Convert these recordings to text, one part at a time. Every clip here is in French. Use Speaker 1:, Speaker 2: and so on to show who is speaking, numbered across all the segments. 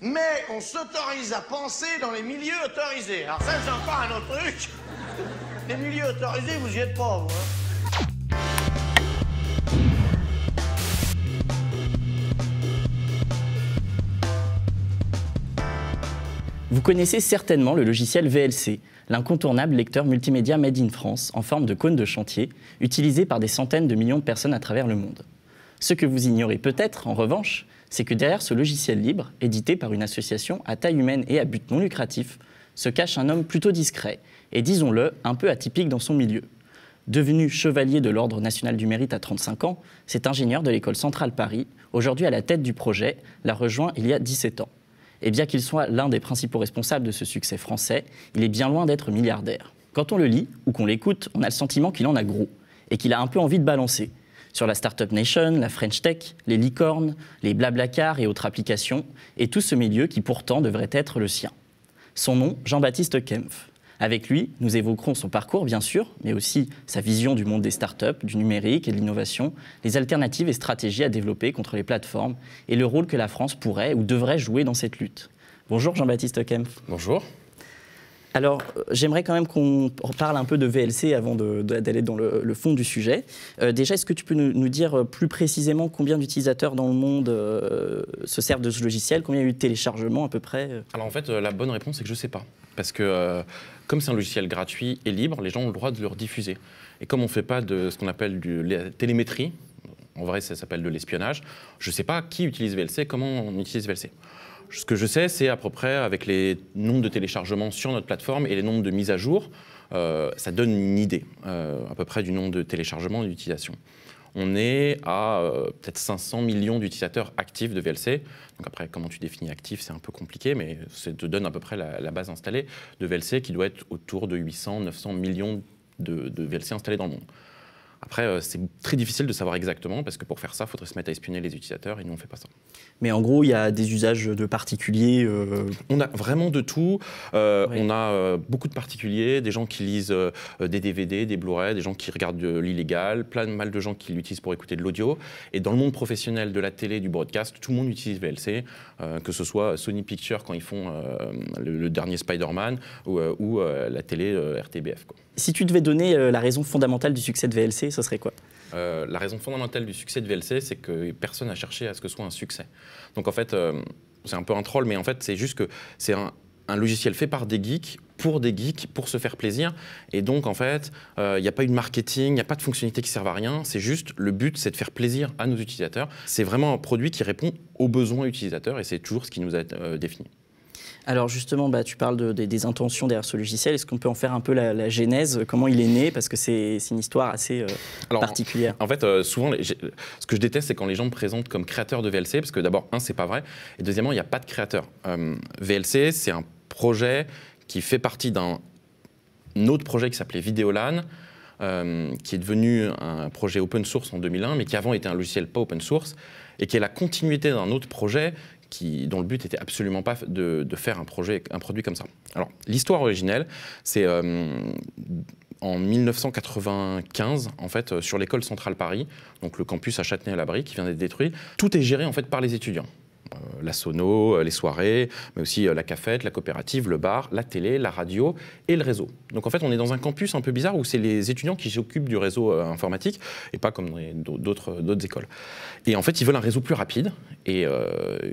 Speaker 1: Mais on s'autorise à penser dans les milieux autorisés. Alors ça, c'est encore un autre truc. Les milieux autorisés, vous y êtes pas, vous, hein.
Speaker 2: Vous connaissez certainement le logiciel VLC, l'incontournable lecteur multimédia made in France en forme de cône de chantier, utilisé par des centaines de millions de personnes à travers le monde. Ce que vous ignorez peut-être, en revanche, c'est que derrière ce logiciel libre, édité par une association à taille humaine et à but non lucratif, se cache un homme plutôt discret et, disons-le, un peu atypique dans son milieu. Devenu chevalier de l'Ordre national du mérite à 35 ans, cet ingénieur de l'école centrale Paris, aujourd'hui à la tête du projet, l'a rejoint il y a 17 ans. Et bien qu'il soit l'un des principaux responsables de ce succès français, il est bien loin d'être milliardaire. Quand on le lit ou qu'on l'écoute, on a le sentiment qu'il en a gros et qu'il a un peu envie de balancer. Sur la Startup Nation, la French Tech, les licornes, les Blablacar et autres applications, et tout ce milieu qui pourtant devrait être le sien. Son nom, Jean-Baptiste Kempf. Avec lui, nous évoquerons son parcours, bien sûr, mais aussi sa vision du monde des startups, du numérique et de l'innovation, les alternatives et stratégies à développer contre les plateformes et le rôle que la France pourrait ou devrait jouer dans cette lutte. Bonjour Jean-Baptiste Kempf.
Speaker 3: Bonjour.
Speaker 2: Alors, j'aimerais quand même qu'on parle un peu de VLC avant d'aller dans le fond du sujet. Déjà, est-ce que tu peux nous dire plus précisément combien d'utilisateurs dans le monde se servent de ce logiciel? Combien il y a eu de téléchargements à peu près?
Speaker 3: Alors en fait, la bonne réponse, c'est que je ne sais pas. Parce que comme c'est un logiciel gratuit et libre, les gens ont le droit de le rediffuser. Et comme on ne fait pas de ce qu'on appelle de la télémétrie, en vrai ça s'appelle de l'espionnage, je ne sais pas qui utilise VLC, comment on utilise VLC. Ce que je sais, c'est à peu près avec les nombres de téléchargements sur notre plateforme et les nombres de mises à jour, ça donne une idée à peu près du nombre de téléchargements et d'utilisation. On est à peut-être 500 millions d'utilisateurs actifs de VLC. Donc après, comment tu définis actif, c'est un peu compliqué, mais ça te donne à peu près la base installée de VLC qui doit être autour de 800-900 millions de VLC installés dans le monde. Après, c'est très difficile de savoir exactement, parce que pour faire ça, il faudrait se mettre à espionner les utilisateurs, et nous, on ne fait pas ça.
Speaker 2: Mais en gros, il y a des usages de particuliers
Speaker 3: On a vraiment de tout.
Speaker 2: Oui.
Speaker 3: On a beaucoup de particuliers, des gens qui lisent des DVD, des Blu-ray, des gens qui regardent de l'illégal, mal de gens qui l'utilisent pour écouter de l'audio. Et dans le monde professionnel de la télé, du broadcast, tout le monde utilise VLC, que ce soit Sony Pictures quand ils font le dernier Spider-Man ou la télé RTBF, quoi.
Speaker 2: Si tu devais donner la raison fondamentale du succès de VLC, ce serait quoi?
Speaker 3: La raison fondamentale du succès de VLC, c'est que personne n'a cherché à ce que ce soit un succès. Donc en fait, c'est un peu un troll, mais en fait, c'est juste que c'est un logiciel fait par des geeks, pour se faire plaisir. Et donc, en fait, il n'y a pas eu de marketing, il n'y a pas de fonctionnalités qui servent à rien. C'est juste, le but, c'est de faire plaisir à nos utilisateurs. C'est vraiment un produit qui répond aux besoins utilisateurs, et c'est toujours ce qui nous a défini.
Speaker 2: Alors justement, tu parles des intentions derrière ce logiciel. Est-ce qu'on peut en faire un peu la genèse, comment il est né? Parce que c'est une histoire assez particulière.
Speaker 3: En fait, souvent, ce que je déteste, c'est quand les gens me présentent comme créateur de VLC, parce que d'abord, c'est pas vrai, et deuxièmement, il n'y a pas de créateur. VLC, c'est un projet qui fait partie d'un autre projet qui s'appelait Vidéolan, qui est devenu un projet open source en 2001, mais qui avant était un logiciel pas open source, et qui est la continuité d'un autre projet dont le but n'était absolument pas de faire un produit comme ça. Alors, l'histoire originelle, c'est en 1995, en fait, sur l'école centrale Paris, donc le campus à Châtenay-à-Labrie, qui vient d'être détruit, tout est géré en fait par les étudiants. La sono, les soirées, mais aussi la cafette, la coopérative, le bar, la télé, la radio et le réseau. Donc en fait, on est dans un campus un peu bizarre où c'est les étudiants qui s'occupent du réseau informatique et pas comme dans d'autres écoles. Et en fait, ils veulent un réseau plus rapide et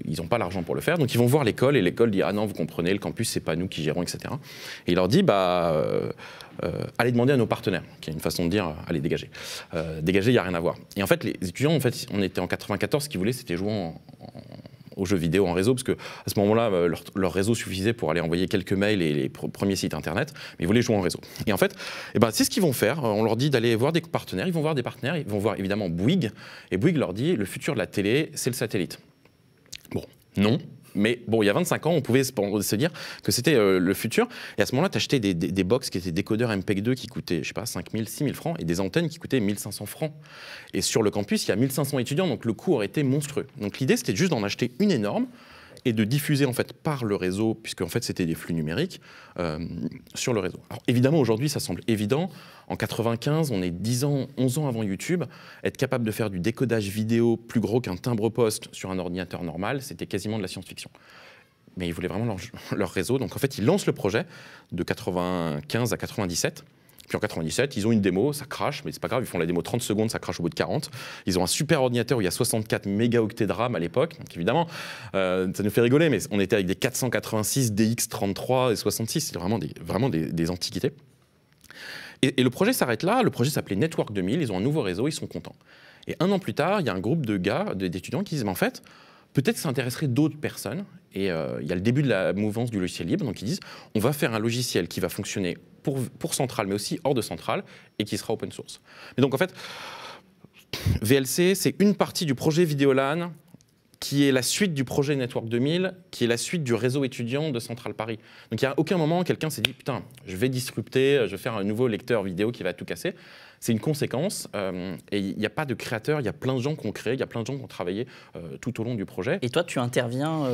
Speaker 3: ils n'ont pas l'argent pour le faire. Donc ils vont voir l'école et l'école dit « Ah non, vous comprenez, le campus, c'est pas nous qui gérons, etc. » Et il leur dit allez demander à nos partenaires, qui est une façon de dire « Allez, dégagez. Dégagez, il n'y a rien à voir. » Et en fait, les étudiants, en fait, on était en 94, ce qu'ils voulaient, c'était jouer aux jeux vidéo en réseau, parce qu'à ce moment-là, leur réseau suffisait pour aller envoyer quelques mails et les premiers sites internet, mais ils voulaient jouer en réseau. Et en fait, c'est ce qu'ils vont faire. On leur dit d'aller voir des partenaires, ils vont voir des partenaires, ils vont voir évidemment Bouygues, et Bouygues leur dit, le futur de la télé, c'est le satellite. Bon, non. Mais bon, il y a 25 ans, on pouvait se dire que c'était le futur. Et à ce moment-là, tu achetais des box qui étaient décodeurs MPEG-2 qui coûtaient, je sais pas, 5 000, 6 000 francs et des antennes qui coûtaient 1 500 francs. Et sur le campus, il y a 1 500 étudiants, donc le coût aurait été monstrueux. Donc l'idée, c'était juste d'en acheter une énorme et de diffuser en fait par le réseau, puisque en fait c'était des flux numériques, sur le réseau. Alors évidemment, aujourd'hui, ça semble évident. En 95, on est 10 ans, 11 ans avant YouTube. Être capable de faire du décodage vidéo plus gros qu'un timbre-poste sur un ordinateur normal, c'était quasiment de la science-fiction. mais ils voulaient vraiment leur réseau. Donc en fait, ils lancent le projet de 95 à 97. Puis en 97, ils ont une démo, ça crache, mais c'est pas grave, ils font la démo 30 secondes, ça crache au bout de 40. Ils ont un super ordinateur où il y a 64 mégaoctets de RAM à l'époque. Donc évidemment, ça nous fait rigoler, mais on était avec des 486, DX33 et 66, c'est vraiment des antiquités. Et le projet s'arrête là, le projet s'appelait Network 2000, ils ont un nouveau réseau, ils sont contents. Et un an plus tard, il y a un groupe de gars, d'étudiants qui disent, mais en fait, peut-être que ça intéresserait d'autres personnes. Et il y a le début de la mouvance du logiciel libre, donc ils disent, on va faire un logiciel qui va fonctionner pour Centrale, mais aussi hors de Centrale, et qui sera open source. Et donc en fait, VLC, c'est une partie du projet Vidéolan, qui est la suite du projet Network 2000, qui est la suite du réseau étudiant de Centrale Paris. Donc il n'y a aucun moment où quelqu'un s'est dit, putain, je vais disrupter, je vais faire un nouveau lecteur vidéo qui va tout casser. C'est une conséquence, et il n'y a pas de créateurs, il y a plein de gens qui ont créé, il y a plein de gens qui ont travaillé tout au long du projet.
Speaker 2: Et toi, tu interviens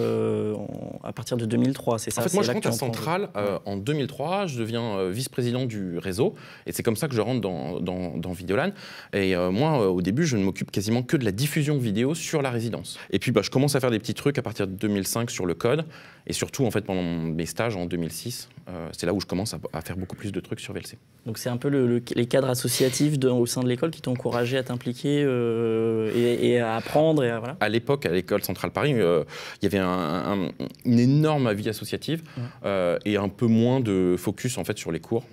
Speaker 2: à partir de 2003, c'est ça?
Speaker 3: En fait, moi, je rentre à Centrale en 2003, je deviens vice-président du réseau, et c'est comme ça que je rentre dans Vidéolan. Et moi, au début, je ne m'occupe quasiment que de la diffusion vidéo sur la résidence. Et puis, je commence à faire des petits trucs à partir de 2005 sur le code, et surtout, en fait, pendant mes stages en 2006, c'est là où je commence à faire beaucoup plus de trucs sur VLC.
Speaker 2: Donc c'est un peu les cadres associatifs au sein de l'école qui t'ont encouragé à t'impliquer et à apprendre voilà.
Speaker 3: À l'époque, à l'école Centrale Paris, il y avait une énorme vie associative et un peu moins de focus en fait sur les cours.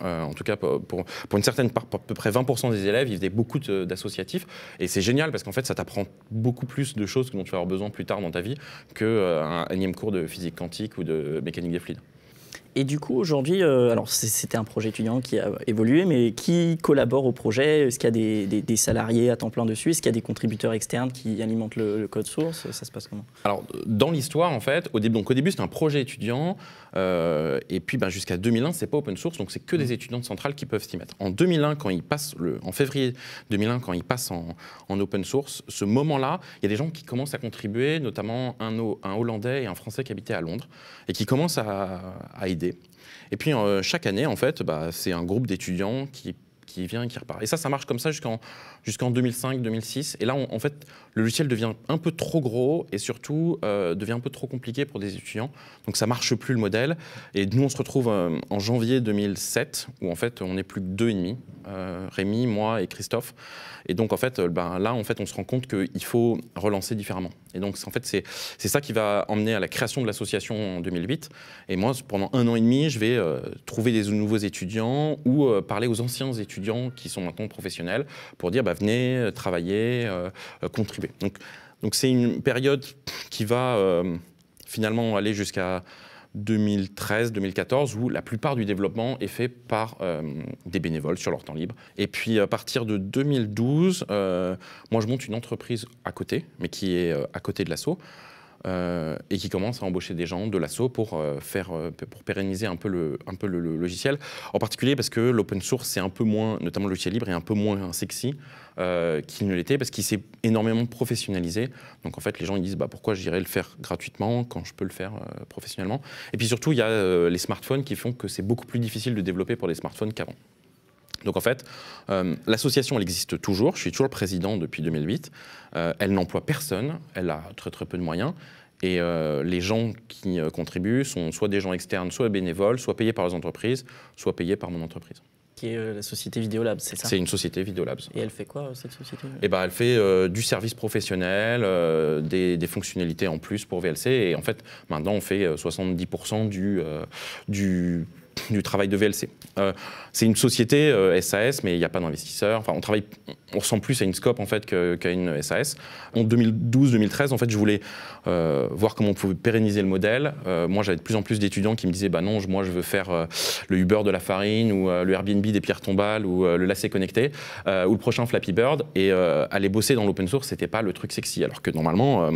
Speaker 3: En tout cas, pour une certaine part, à peu près 20% des élèves, ils faisaient beaucoup d'associatifs. Et c'est génial parce qu'en fait, ça t'apprend beaucoup plus de choses dont tu vas avoir besoin plus tard dans ta vie qu'un énième cours de physique quantique ou de mécanique des fluides.
Speaker 2: Et du coup, aujourd'hui, alors c'était un projet étudiant qui a évolué, mais qui collabore au projet? Est-ce qu'il y a des salariés à temps plein dessus? Est-ce qu'il y a des contributeurs externes qui alimentent le code source? Ça se passe comment? Alors,
Speaker 3: dans l'histoire, en fait, au début, c'était un projet étudiant, et puis jusqu'à 2001, c'est pas open source, donc c'est que des étudiants de Centrale qui peuvent s'y mettre. En 2001, en février 2001, quand ils passent en open source, ce moment-là, il y a des gens qui commencent à contribuer, notamment un Hollandais et un Français qui habitaient à Londres, et qui commencent à aider. Et puis chaque année, en fait, c'est un groupe d'étudiants qui vient et qui repart. Et ça marche comme ça jusqu'en 2005-2006. Et là, en fait, le logiciel devient un peu trop gros et surtout devient un peu trop compliqué pour des étudiants. Donc ça marche plus le modèle. Et nous, on se retrouve en janvier 2007 où en fait, on n'est plus que 2,5. Rémi, moi et Christophe. Et donc en fait, là, en fait, on se rend compte qu'il faut relancer différemment. Et donc en fait, c'est ça qui va emmener à la création de l'association en 2008. Et moi, pendant 1 an et demi, je vais trouver des nouveaux étudiants ou parler aux anciens étudiants qui sont maintenant professionnels pour dire venez travailler, contribuer. Donc c'est une période qui va finalement aller jusqu'à 2013-2014 où la plupart du développement est fait par des bénévoles sur leur temps libre. Et puis à partir de 2012, moi je monte une entreprise à côté, mais qui est à côté de l'asso. Et qui commence à embaucher des gens de l'asso pour pérenniser un peu le logiciel. En particulier parce que l'open source, c'est un peu moins, notamment le logiciel libre, est un peu moins sexy qu'il ne l'était parce qu'il s'est énormément professionnalisé. Donc en fait, les gens ils disent pourquoi j'irais le faire gratuitement quand je peux le faire professionnellement. Et puis surtout, il y a les smartphones qui font que c'est beaucoup plus difficile de développer pour les smartphones qu'avant. Donc en fait, l'association, elle existe toujours. Je suis toujours le président depuis 2008. Elle n'emploie personne. Elle a très très peu de moyens. Et les gens qui contribuent sont soit des gens externes, soit bénévoles, soit payés par les entreprises, soit payés par mon entreprise.
Speaker 2: Qui est la société Vidéolabs, c'est ça?
Speaker 3: C'est une société Vidéolabs.
Speaker 2: Et elle fait quoi, cette société?
Speaker 3: Elle fait du service professionnel, des fonctionnalités en plus pour VLC. Et en fait, maintenant, on fait 70% du travail de VLC. C'est une société SAS, mais il n'y a pas d'investisseurs. Enfin, on ressemble plus à une Scope en fait qu'à une SAS. En 2012-2013, en fait, je voulais voir comment on pouvait pérenniser le modèle. Moi, j'avais de plus en plus d'étudiants qui me disaient non, moi, je veux faire le Uber de la farine ou le Airbnb des pierres tombales ou le lacet connecté ou le prochain Flappy Bird. Et aller bosser dans l'open source, c'était pas le truc sexy. Alors que normalement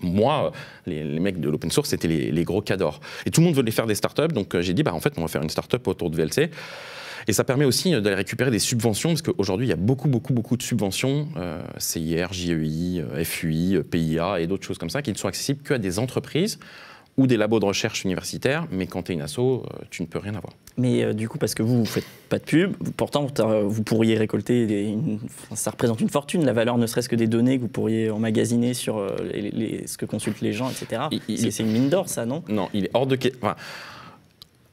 Speaker 3: moi, les mecs de l'open source, c'était les gros cadors. Et tout le monde voulait faire des startups, donc j'ai dit, en fait, on va faire une startup autour de VLC. Et ça permet aussi d'aller récupérer des subventions, parce qu'aujourd'hui, il y a beaucoup de subventions, CIR, JEI, FUI, PIA et d'autres choses comme ça, qui ne sont accessibles qu'à des entreprises ou des labos de recherche universitaires, mais quand tu es une asso, tu ne peux rien avoir.
Speaker 2: Mais du coup, parce que vous ne faites pas de pub, pourtant vous pourriez récolter, ça représente une fortune, la valeur ne serait-ce que des données que vous pourriez emmagasiner sur ce que consultent les gens, etc. C'est une mine d'or, ça, non?
Speaker 3: Non, il est hors de question. Enfin,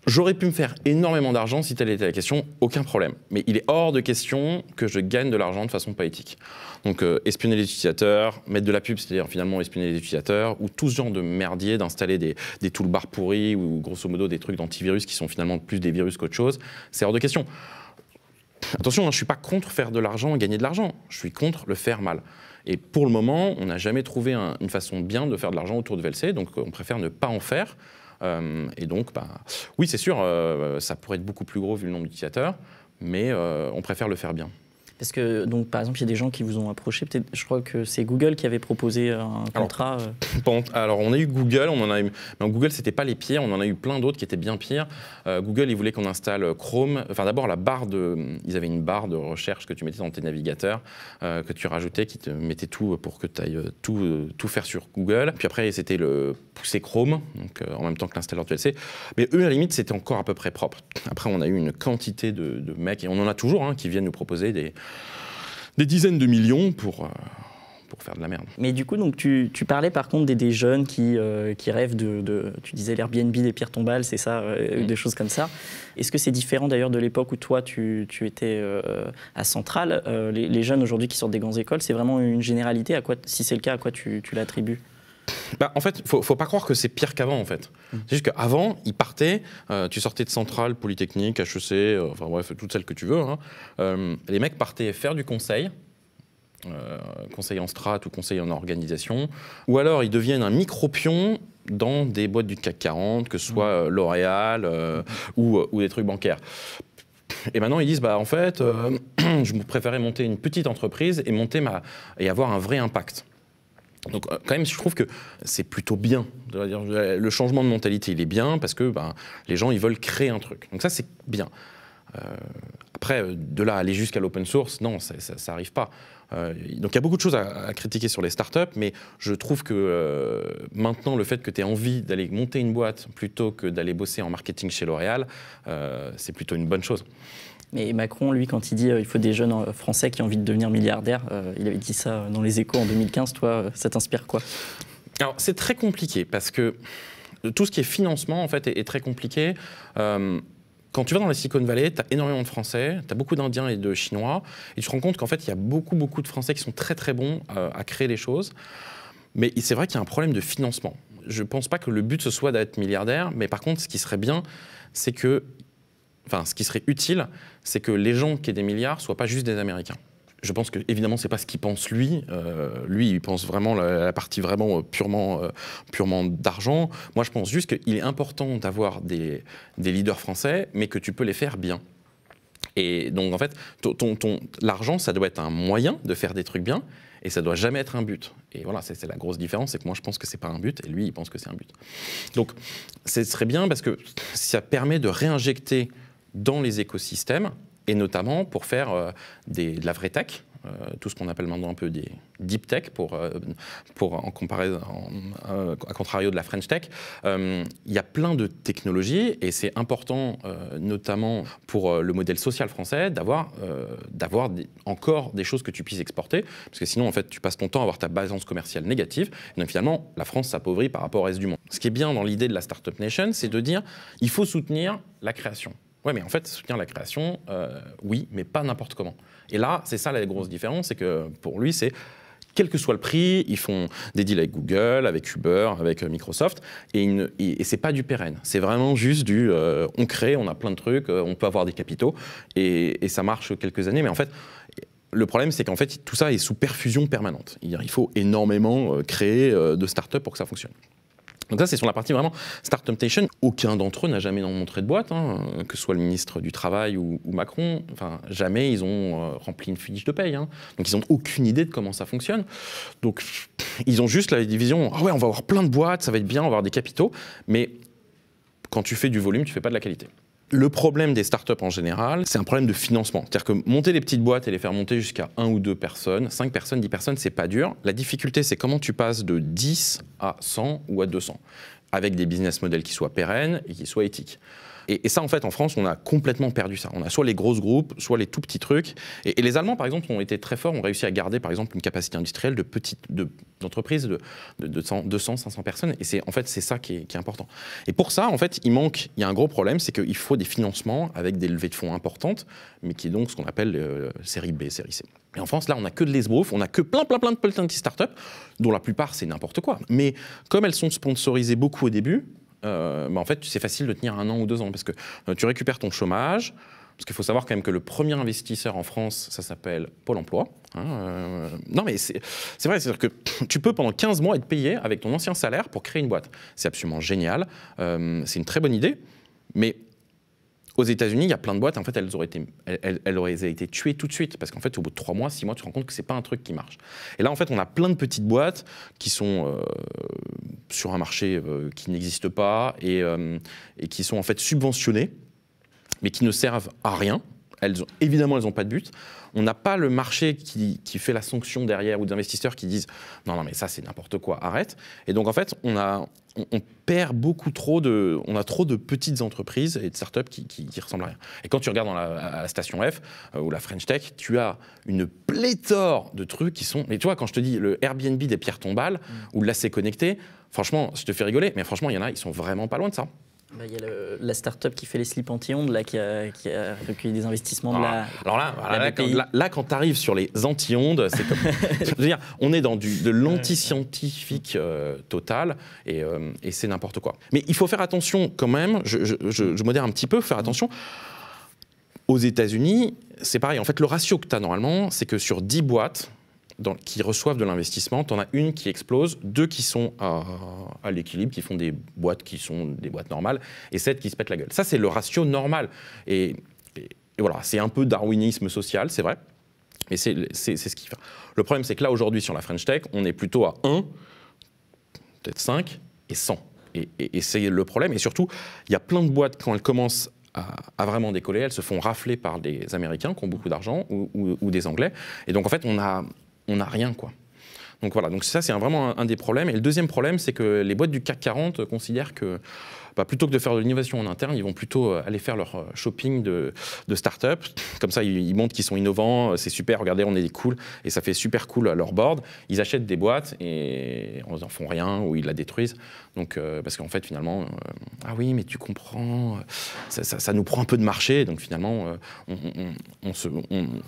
Speaker 3: j'aurais pu me faire énormément d'argent si telle était la question, aucun problème. Mais il est hors de question que je gagne de l'argent de façon pas éthique. Donc espionner les utilisateurs, mettre de la pub, c'est-à-dire finalement espionner les utilisateurs, ou tout ce genre de merdier d'installer des toolbars pourris, ou grosso modo des trucs d'antivirus qui sont finalement plus des virus qu'autre chose, c'est hors de question. Attention, hein, je ne suis pas contre faire de l'argent et gagner de l'argent, je suis contre le faire mal. Et pour le moment, on n'a jamais trouvé une façon bien de faire de l'argent autour de VLC, donc on préfère ne pas en faire. Et donc, oui, c'est sûr, ça pourrait être beaucoup plus gros vu le nombre d'utilisateurs, mais on préfère le faire bien.
Speaker 2: Parce que, donc, par exemple, il y a des gens qui vous ont approché, peut-être, je crois que c'est Google qui avait proposé un contrat.
Speaker 3: Alors, on a eu Google, mais Google, c'était pas les pires, on en a eu plein d'autres qui étaient bien pires. Google, ils voulaient qu'on installe Chrome. Enfin, d'abord, ils avaient une barre de recherche que tu mettais dans tes navigateurs, que tu rajoutais, qui te mettait tout pour que tu ailles tout faire sur Google. Puis après, c'était le pousser Chrome, donc en même temps que l'installeur de VLC. Mais eux, à la limite, c'était encore à peu près propre. Après, on a eu une quantité de mecs, et on en a toujours, hein, qui viennent nous proposer des dizaines de millions pour faire de la merde.
Speaker 2: Mais du coup, donc, tu parlais par contre des jeunes qui rêvent tu disais l'Airbnb des pierres tombales, c'est ça, des choses comme ça. Est-ce que c'est différent d'ailleurs de l'époque où toi, tu étais à Centrale? Les jeunes aujourd'hui qui sortent des grandes écoles, c'est vraiment une généralité? Si c'est le cas, à quoi tu l'attribues?
Speaker 3: En fait, faut pas croire que c'est pire qu'avant, en fait. C'est juste qu'avant, ils partaient, tu sortais de Centrale, Polytechnique, HEC, enfin bref, toutes celles que tu veux. Hein. Les mecs partaient faire du conseil, conseil en strat ou conseil en organisation, ou alors ils deviennent un micro-pion dans des boîtes du CAC 40, que ce soit L'Oréal ou des trucs bancaires. Et maintenant, ils disent, en fait, je préférais monter une petite entreprise et avoir un vrai impact. Donc quand même, je trouve que c'est plutôt bien. Le changement de mentalité, il est bien parce que les gens, ils veulent créer un truc. Donc ça, c'est bien. Après, de là à aller jusqu'à l'open source, non, ça n'arrive pas. Donc il y a beaucoup de choses à critiquer sur les startups, mais je trouve que maintenant, le fait que tu aies envie d'aller monter une boîte plutôt que d'aller bosser en marketing chez L'Oréal, c'est plutôt une bonne chose.
Speaker 2: Mais Macron, lui, quand il dit il faut des jeunes Français qui ont envie de devenir milliardaires, il avait dit ça dans les Échos en 2015. Toi, ça t'inspire quoi?
Speaker 3: Alors, c'est très compliqué parce que tout ce qui est financement, en fait, est très compliqué. Quand tu vas dans la Silicon Valley, tu as énormément de Français, tu as beaucoup d'Indiens et de Chinois, et tu te rends compte qu'en fait, il y a beaucoup de Français qui sont très très bons à créer les choses. Mais c'est vrai qu'il y a un problème de financement. Je ne pense pas que le but, ce soit d'être milliardaire, mais par contre, ce qui serait bien, c'est que ce qui serait utile, c'est que les gens qui aient des milliards ne soient pas juste des Américains. Je pense que, évidemment, ce n'est pas ce qu'il pense lui. Lui, il pense vraiment la partie vraiment purement d'argent. Moi, je pense juste qu'il est important d'avoir des leaders français, mais que tu peux les faire bien. Et donc, en fait, l'argent, ça doit être un moyen de faire des trucs bien, et ça ne doit jamais être un but. Et voilà, c'est la grosse différence, c'est que moi, je pense que ce n'est pas un but, et lui, il pense que c'est un but. Donc, ce serait bien parce que ça permet de réinjecter dans les écosystèmes, et notamment pour faire de la vraie tech, tout ce qu'on appelle maintenant un peu des deep tech, en comparaison, à contrario de la French tech. Il y a plein de technologies, et c'est important, notamment pour le modèle social français, d'avoir encore des choses que tu puisses exporter, parce que sinon, en fait, tu passes ton temps à avoir ta balance commerciale négative, et donc finalement, la France s'appauvrit par rapport au reste du monde. Ce qui est bien dans l'idée de la Startup Nation, c'est de dire, il faut soutenir la création. Ouais, mais en fait, soutenir la création, oui, mais pas n'importe comment. Et là, c'est ça la grosse différence, c'est que pour lui, c'est quel que soit le prix, ils font des deals avec Google, avec Uber, avec Microsoft, et c'est pas du pérenne. C'est vraiment juste on crée, on a plein de trucs, on peut avoir des capitaux, et ça marche quelques années, mais en fait, le problème, c'est qu'en fait, tout ça est sous perfusion permanente. Il faut énormément créer de startups pour que ça fonctionne. Donc ça, c'est sur la partie vraiment Startup Nation. Aucun d'entre eux n'a jamais montré de boîte, hein, que ce soit le ministre du Travail ou Macron. Enfin, jamais ils ont rempli une fiche de paye. Hein. Donc ils n'ont aucune idée de comment ça fonctionne. Donc ils ont juste la division, ah ouais, on va avoir plein de boîtes, ça va être bien, on va avoir des capitaux. Mais quand tu fais du volume, tu ne fais pas de la qualité. Le problème des startups en général, c'est un problème de financement. C'est-à-dire que monter des petites boîtes et les faire monter jusqu'à 1 ou 2 personnes, 5 personnes, 10 personnes, c'est pas dur. La difficulté, c'est comment tu passes de 10 à 100 ou à 200. avec des business models qui soient pérennes et qui soient éthiques. Et ça, en fait, en France, on a complètement perdu ça. On a soit les grosses groupes, soit les tout petits trucs. Et les Allemands, par exemple, ont été très forts, ont réussi à garder, par exemple, une capacité industrielle d'entreprises de 200, 500 personnes. Et en fait, c'est ça qui est important. Et pour ça, en fait, il y a un gros problème, c'est qu'il faut des financements avec des levées de fonds importantes, mais qui est donc ce qu'on appelle série B, série C. Et en France, là, on n'a que de l'esbrouf, on n'a que plein de petites startups, dont la plupart, c'est n'importe quoi. Mais comme elles sont sponsorisées beaucoup au début, en fait, c'est facile de tenir 1 an ou 2 ans parce que tu récupères ton chômage. Parce qu'il faut savoir quand même que le premier investisseur en France, ça s'appelle Pôle emploi. Non, mais c'est vrai, c'est-à-dire que tu peux pendant 15 mois être payé avec ton ancien salaire pour créer une boîte. C'est absolument génial. C'est une très bonne idée. Mais aux États-Unis, il y a plein de boîtes, en fait, elles auraient été tuées tout de suite. Parce qu'en fait, au bout de 3 mois, 6 mois, tu te rends compte que ce n'est pas un truc qui marche. Et là, en fait, on a plein de petites boîtes qui sont sur un marché qui n'existe pas et qui sont en fait subventionnées, mais qui ne servent à rien. Évidemment, elles n'ont pas de but. On n'a pas le marché qui fait la sanction derrière ou d'investisseurs qui disent « Non, mais ça, c'est n'importe quoi, arrête ». Et donc, en fait, on perd on a trop de petites entreprises et de startups qui ressemblent à rien. Et quand tu regardes à la Station F ou la French Tech, tu as une pléthore de trucs qui sont... Mais tu vois, quand je te dis le Airbnb des pierres tombales ou l'AC connecté, franchement, je te fais rigoler, mais franchement, il y en a, ils sont vraiment pas loin de ça.
Speaker 2: Il y a la start-up qui fait les slips anti-ondes là, qui a recueilli des investissements de la.
Speaker 3: Alors là, quand tu arrives sur les anti-ondes, c'est comme. Je veux dire, on est dans de l'anti-scientifique total et c'est n'importe quoi. Mais il faut faire attention quand même, je modère un petit peu, faire attention. Aux États-Unis, c'est pareil. En fait, le ratio que tu as normalement, c'est que sur 10 boîtes, qui reçoivent de l'investissement, tu en as une qui explose, 2 qui sont à l'équilibre, qui font des boîtes qui sont des boîtes normales, et 7 qui se pètent la gueule. Ça, c'est le ratio normal. Et voilà, c'est un peu darwinisme social, c'est vrai, mais c'est ce qu'il fait. Le problème, c'est que là, aujourd'hui, sur la French Tech, on est plutôt à 1, peut-être 5 et 100. Et c'est le problème. Et surtout, il y a plein de boîtes, quand elles commencent à vraiment décoller, elles se font rafler par des Américains qui ont beaucoup d'argent ou des Anglais. Et donc, en fait, on n'a rien, quoi. Donc voilà, donc ça c'est vraiment un des problèmes. Et le deuxième problème, c'est que les boîtes du CAC 40 considèrent que plutôt que de faire de l'innovation en interne, ils vont plutôt aller faire leur shopping de start-up. Comme ça, ils montrent qu'ils sont innovants, c'est super, regardez, on est cool, et ça fait super cool à leur board. Ils achètent des boîtes et ils n'en font rien ou ils la détruisent. Donc, parce qu'en fait, finalement, ah oui, mais tu comprends, ça nous prend un peu de marché. Donc finalement,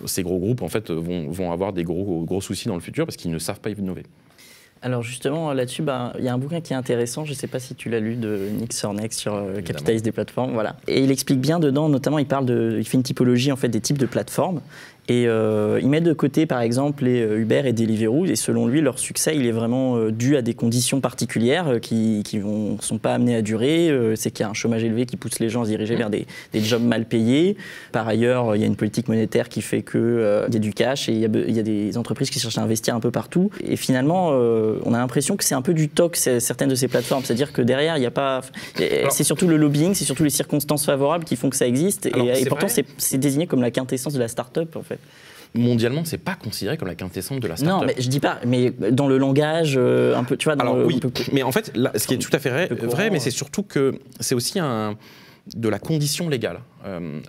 Speaker 3: ces gros groupes en fait, vont avoir des gros soucis dans le futur parce qu'ils ne savent pas innover.
Speaker 2: Alors justement, là-dessus, il y a un bouquin qui est intéressant, je ne sais pas si tu l'as lu, de Nick Sorneck sur Capitalisme des plateformes. Voilà. Et il explique bien dedans, notamment, il fait une typologie en fait, des types de plateformes. Et il met de côté, par exemple, les Uber et Deliveroo. Et selon lui, leur succès, il est vraiment dû à des conditions particulières qui ne sont pas amenées à durer. C'est qu'il y a un chômage élevé qui pousse les gens à se diriger vers des jobs mal payés. Par ailleurs, il y a une politique monétaire qui fait qu'il y a du cash et il y a des entreprises qui cherchent à investir un peu partout. Et finalement, on a l'impression que c'est un peu du toc, certaines de ces plateformes. C'est-à-dire que derrière, il n'y a pas... C'est surtout le lobbying, c'est surtout les circonstances favorables qui font que ça existe. Et pourtant, c'est désigné comme la quintessence de la start-up, en fait.
Speaker 3: Mondialement, c'est pas considéré comme la quintessence de la start-up.
Speaker 2: Non, mais je dis pas, mais dans le langage, un peu, tu vois.
Speaker 3: Oui, mais en fait, là, ce qui est tout à fait vrai, mais c'est surtout que c'est aussi de la condition légale.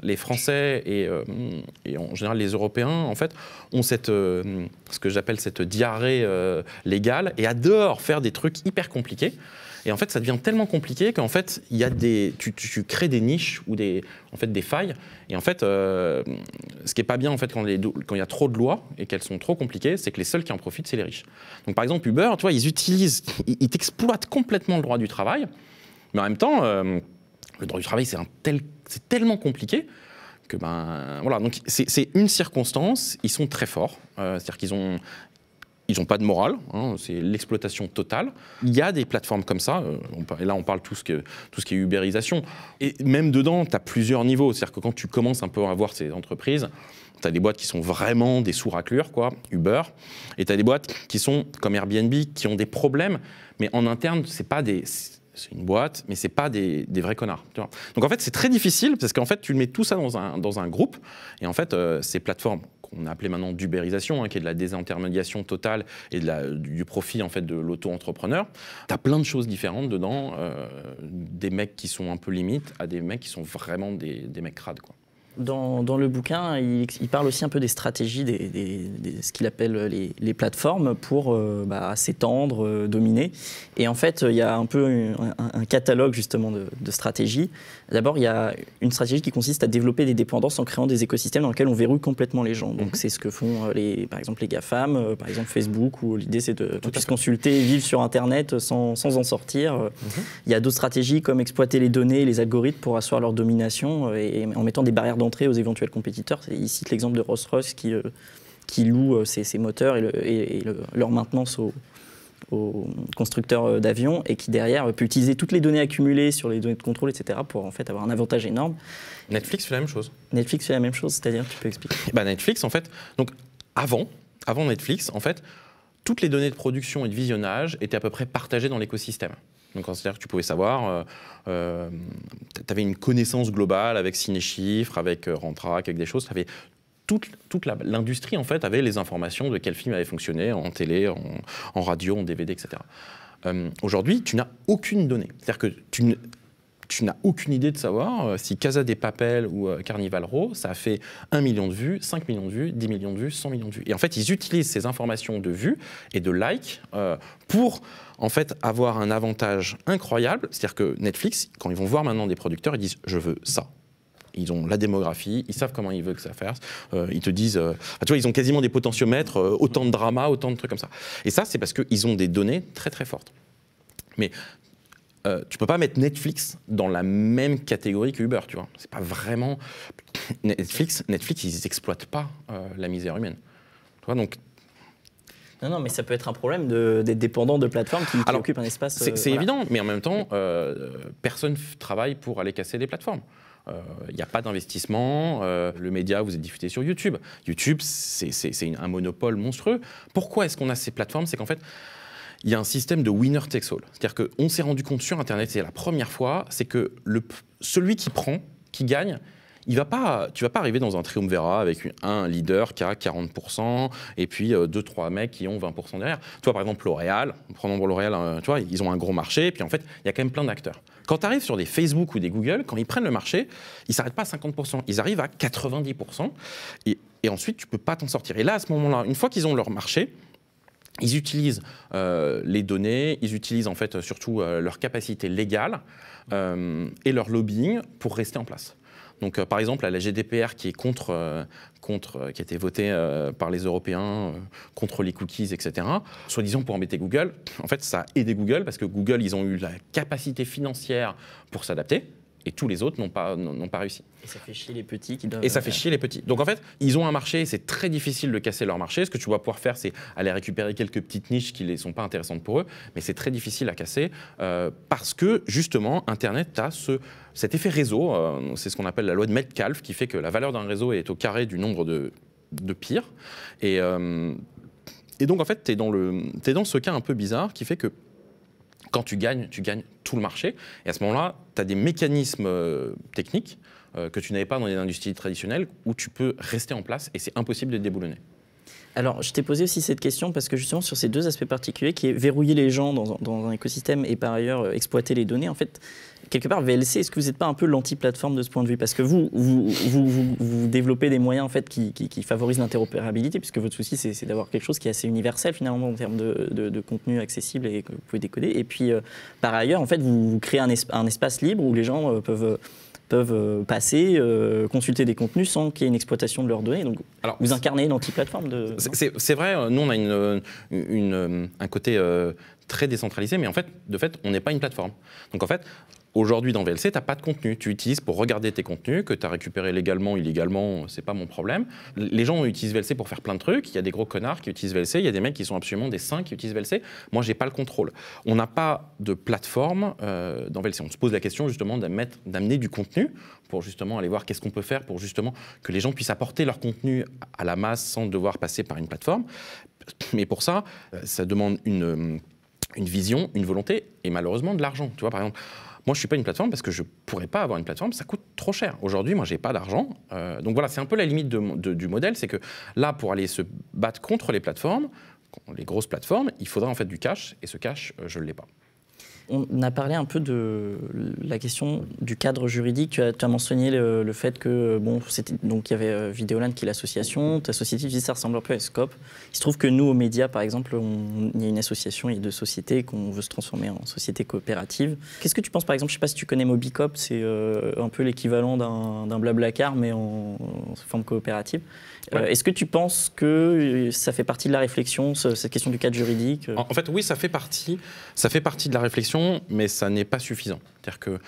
Speaker 3: Les Français et en général les Européens, en fait, ont ce que j'appelle cette diarrhée légale et adorent faire des trucs hyper compliqués. Et en fait, ça devient tellement compliqué qu'en fait, il y a tu crées des niches ou des failles. Et en fait, ce qui est pas bien en fait quand il y a trop de lois et qu'elles sont trop compliquées, c'est que les seuls qui en profitent, c'est les riches. Donc par exemple, Uber, tu vois, ils exploitent complètement le droit du travail, mais en même temps, le droit du travail, c'est tellement compliqué que voilà. Donc c'est une circonstance. Ils sont très forts, c'est-à-dire ils n'ont pas de morale, c'est l'exploitation totale. Il y a des plateformes comme ça, et là on parle tout ce qui est ubérisation. Et même dedans, tu as plusieurs niveaux. C'est-à-dire que quand tu commences un peu à voir ces entreprises, tu as des boîtes qui sont vraiment des sous-raclures, quoi, Uber, et tu as des boîtes qui sont comme Airbnb, qui ont des problèmes, mais en interne, c'est pas des c'est une boîte, mais c'est pas des vrais connards. Tu vois. Donc en fait, c'est très difficile parce qu'en fait, tu mets tout ça dans un groupe et en fait, ces plateformes qu'on a appelées maintenant d'ubérisation, qui est de la désintermédiation totale et du profit en fait de l'auto-entrepreneur, tu as plein de choses différentes dedans, des mecs qui sont un peu limites à des mecs qui sont vraiment des mecs crades, quoi.
Speaker 2: Dans le bouquin, il parle aussi un peu des stratégies, ce qu'il appelle les plateformes pour s'étendre, dominer. Et en fait, il y a un peu un catalogue justement de stratégies. D'abord, il y a une stratégie qui consiste à développer des dépendances en créant des écosystèmes dans lesquels on verrouille complètement les gens. Donc c'est ce que font par exemple les GAFAM, par exemple Facebook, où l'idée c'est qu'on puisse consulter et vivre sur Internet sans en sortir. Il y a d'autres stratégies comme exploiter les données et les algorithmes pour asseoir leur domination et en mettant des barrières d'entrée aux éventuels compétiteurs. Il cite l'exemple de Rolls-Royce qui loue ses moteurs et leur maintenance aux constructeurs d'avions et qui derrière peut utiliser toutes les données accumulées sur les données de contrôle, etc. pour en fait avoir un avantage énorme.
Speaker 3: Netflix fait la même chose.
Speaker 2: Netflix fait la même chose, c'est-à-dire, tu peux expliquer?
Speaker 3: Netflix, en fait, donc avant Netflix, en fait, toutes les données de production et de visionnage étaient à peu près partagées dans l'écosystème. Donc, c'est-à-dire que tu pouvais savoir, tu avais une connaissance globale avec Cinéchiffre, avec Rantrack, avec des choses, tu avais toute l'industrie en fait avait les informations de quel film avait fonctionné en télé, en radio, en DVD, etc. Aujourd'hui, tu n'as aucune donnée. C'est-à-dire que tu n'as aucune idée de savoir si Casa de Papel ou Carnival Row, ça a fait 1 million de vues, 5 millions de vues, 10 millions de vues, 100 millions de vues. Et en fait, ils utilisent ces informations de vues et de likes pour en fait avoir un avantage incroyable. C'est-à-dire que Netflix, quand ils vont voir maintenant des producteurs, ils disent « je veux ça ». Ils ont la démographie, ils savent comment ils veulent que ça fasse. Ils te disent, tu vois, ils ont quasiment des potentiomètres, autant de drama, autant de trucs comme ça. Et ça, c'est parce qu'ils ont des données très très fortes. Mais tu peux pas mettre Netflix dans la même catégorie que Uber, tu vois. C'est pas vraiment Netflix, ils exploitent pas la misère humaine. Tu vois, donc.
Speaker 2: Non, mais ça peut être un problème d'être dépendant de plateformes qui occupent un espace.
Speaker 3: C'est évident, mais en même temps, personne travaille pour aller casser des plateformes. Il n'y a pas d'investissement, le média, vous êtes diffusé sur YouTube. YouTube, c'est un monopole monstrueux. Pourquoi est-ce qu'on a ces plateformes? C'est qu'en fait, il y a un système de winner takes all. C'est-à-dire qu'on s'est rendu compte sur Internet, c'est la première fois, c'est que celui qui prend, qui gagne, tu vas pas arriver dans un triumvirat avec un leader qui a 40% et puis 2-3 mecs qui ont 20% derrière. Tu vois, par exemple, L'Oréal, prenons L'Oréal, tu vois, ils ont un gros marché, et puis en fait, il y a quand même plein d'acteurs. Quand tu arrives sur des Facebook ou des Google, quand ils prennent le marché, ils ne s'arrêtent pas à 50%, ils arrivent à 90%, et ensuite, tu ne peux pas t'en sortir. Et là, à ce moment-là, une fois qu'ils ont leur marché, ils utilisent les données, ils utilisent en fait surtout leur capacité légale et leur lobbying pour rester en place. Donc, par exemple, la GDPR qui est qui a été votée par les Européens contre les cookies, etc., soi-disant pour embêter Google, en fait, ça a aidé Google parce que Google, ils ont eu la capacité financière pour s'adapter. Et tous les autres n'ont pas réussi.
Speaker 2: Et ça fait chier les petits qui doivent...
Speaker 3: Et ça fait chier les petits. Donc en fait, ils ont un marché, c'est très difficile de casser leur marché. Ce que tu vas pouvoir faire, c'est aller récupérer quelques petites niches qui ne sont pas intéressantes pour eux, mais c'est très difficile à casser parce que justement, Internet a cet effet réseau, c'est ce qu'on appelle la loi de Metcalfe, qui fait que la valeur d'un réseau est au carré du nombre de pires. Et donc en fait, tu es dans ce cas un peu bizarre qui fait que quand tu gagnes tout le marché. Et à ce moment-là, tu as des mécanismes techniques que tu n'avais pas dans les industries traditionnelles où tu peux rester en place et c'est impossible de te déboulonner.
Speaker 2: Alors, je t'ai posé aussi cette question parce que justement, sur ces deux aspects particuliers, qui est verrouiller les gens dans un écosystème et par ailleurs exploiter les données, en fait, quelque part, VLC, est-ce que vous n'êtes pas un peu l'anti-plateforme de ce point de vue? Parce que vous développez des moyens en fait, qui favorisent l'interopérabilité, puisque votre souci, c'est d'avoir quelque chose qui est assez universel finalement en termes de contenu accessible et que vous pouvez décoder. Et puis, par ailleurs, en fait, vous créez un espace libre où les gens peuvent passer, consulter des contenus sans qu'il y ait une exploitation de leurs données. Donc, alors, vous incarnez une anti-plateforme
Speaker 3: C'est vrai, nous on a un côté très décentralisé, mais en fait, on n'est pas une plateforme. Donc en fait, aujourd'hui dans VLC, tu n'as pas de contenu. Tu utilises pour regarder tes contenus, que tu as récupéré légalement ou illégalement, c'est pas mon problème. Les gens utilisent VLC pour faire plein de trucs. Il y a des gros connards qui utilisent VLC, il y a des mecs qui sont absolument des saints qui utilisent VLC. Moi, j'ai pas le contrôle. On n'a pas de plateforme dans VLC. On se pose la question justement d'amener du contenu pour justement aller voir qu'est-ce qu'on peut faire pour justement que les gens puissent apporter leur contenu à la masse sans devoir passer par une plateforme. Mais pour ça, ça demande une une vision, une volonté et malheureusement de l'argent. Tu vois, par exemple, moi, je ne suis pas une plateforme parce que je ne pourrais pas avoir une plateforme, ça coûte trop cher. Aujourd'hui, moi, je n'ai pas d'argent. Donc voilà, c'est un peu la limite du modèle, c'est que là, pour aller se battre contre les plateformes, les grosses plateformes, il faudra en fait du cash, et ce cash, je ne l'ai pas.
Speaker 2: On a parlé un peu de la question du cadre juridique. Tu as mentionné le fait que, bon, donc il y avait Vidéoland qui est l'association, ta société, tu dis ça ressemble un peu à Scope. Il se trouve que nous, aux médias, par exemple, il y a une association, il y a 2 sociétés qu'on veut se transformer en société coopérative. Qu'est-ce que tu penses, par exemple, je ne sais pas si tu connais Mobicop, c'est un peu l'équivalent d'un Blablacar, mais en forme coopérative.
Speaker 3: Ouais.
Speaker 2: Est-ce que tu penses que ça fait partie de la réflexion, cette question du cadre juridique
Speaker 3: En fait, oui, ça fait partie de la réflexion, mais ça n'est pas suffisant. C'est-à-dire que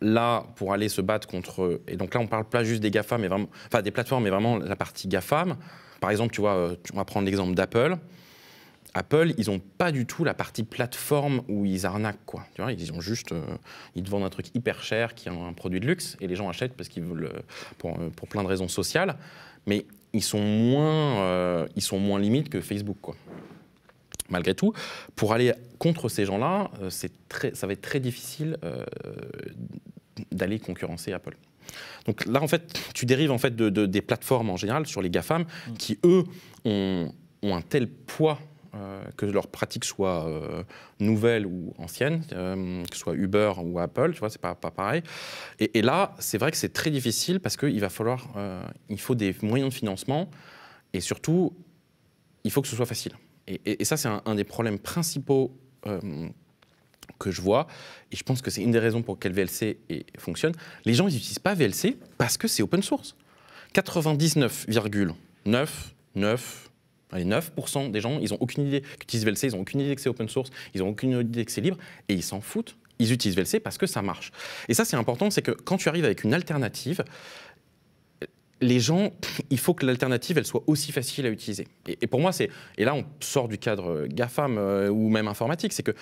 Speaker 3: là, pour aller se battre contre... Et donc là, on ne parle pas juste des GAFAM, mais vraiment, enfin des plateformes, mais vraiment la partie GAFAM. Par exemple, tu vois, on va prendre l'exemple d'Apple. Apple, ils n'ont pas du tout la partie plateforme où ils arnaquent, quoi. Tu vois, ils ont juste, ils te vendent un truc hyper cher qui est un produit de luxe et les gens achètent parce qu'ils veulent, pour plein de raisons sociales. Mais ils sont moins limites que Facebook, quoi. Malgré tout, pour aller contre ces gens-là, ça va être très difficile d'aller concurrencer Apple. Donc là, en fait, tu dérives en fait des plateformes en général sur les GAFAM qui, eux, ont un tel poids que leurs pratiques soient nouvelles ou anciennes, que ce soit Uber ou Apple, tu vois, c'est pas pareil. Et là, c'est vrai que c'est très difficile parce qu'il va falloir, il faut des moyens de financement et surtout, il faut que ce soit facile. Et ça, c'est un des problèmes principaux que je vois, et je pense que c'est une des raisons pour lesquelles VLC fonctionne. Les gens, ils n'utilisent pas VLC parce que c'est open source. 99,9% des gens, ils n'ont aucune idée qu'utilisent VLC, ils n'ont aucune idée que c'est open source, ils n'ont aucune idée que c'est libre, et ils s'en foutent. Ils utilisent VLC parce que ça marche. Et ça, c'est important, c'est que quand tu arrives avec une alternative, les gens, il faut que l'alternative, elle soit aussi facile à utiliser. Et pour moi, et là, on sort du cadre GAFAM ou même informatique, c'est que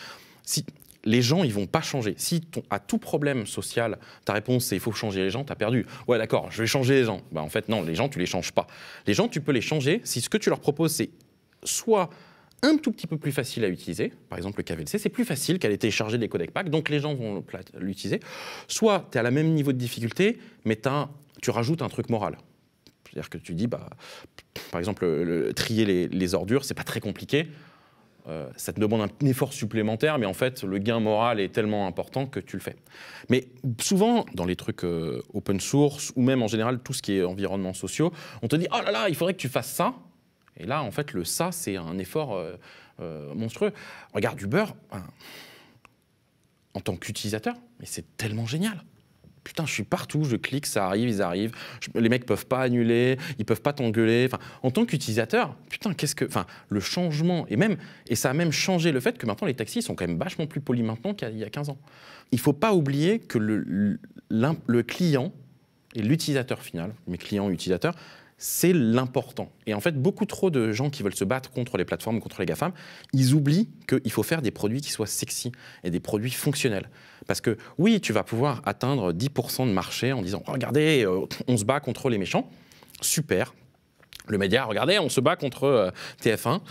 Speaker 3: si les gens, ils vont pas changer. Si à tout problème social, ta réponse, c'est il faut changer les gens, tu as perdu. Ouais, d'accord, je vais changer les gens. Bah, en fait, non, les gens, tu les changes pas. Les gens, tu peux les changer si ce que tu leur proposes, c'est soit un tout petit peu plus facile à utiliser, par exemple le KVLC, c'est plus facile qu'aller télécharger des codecs packs, donc les gens vont l'utiliser. Soit tu es à la même niveau de difficulté, mais tu rajoutes un truc moral. C'est-à-dire que tu dis, bah, par exemple, trier les ordures, c'est pas très compliqué. Ça te demande un effort supplémentaire, mais en fait, le gain moral est tellement important que tu le fais. Mais souvent, dans les trucs open source, ou même en général, tout ce qui est environnement sociaux, on te dit, oh là là, il faudrait que tu fasses ça. Et là, en fait, ça, c'est un effort monstrueux. Regarde Uber, en tant qu'utilisateur, mais c'est tellement génial. Putain, je suis partout, je clique, ça arrive, ils arrivent. Les mecs peuvent pas annuler, ils peuvent pas t'engueuler. Enfin, en tant qu'utilisateur, putain, le changement et ça a même changé le fait que maintenant les taxis sont quand même vachement plus polis maintenant qu'il y a 15 ans. Il faut pas oublier que le client et l'utilisateur final, mes clients utilisateurs, c'est l'important. Et en fait, beaucoup trop de gens qui veulent se battre contre les plateformes, contre les GAFAM, ils oublient qu'il faut faire des produits qui soient sexy et des produits fonctionnels. Parce que oui, tu vas pouvoir atteindre 10% de marché en disant « Regardez, on se bat contre les méchants. Super. Le média, regardez, on se bat contre TF1. »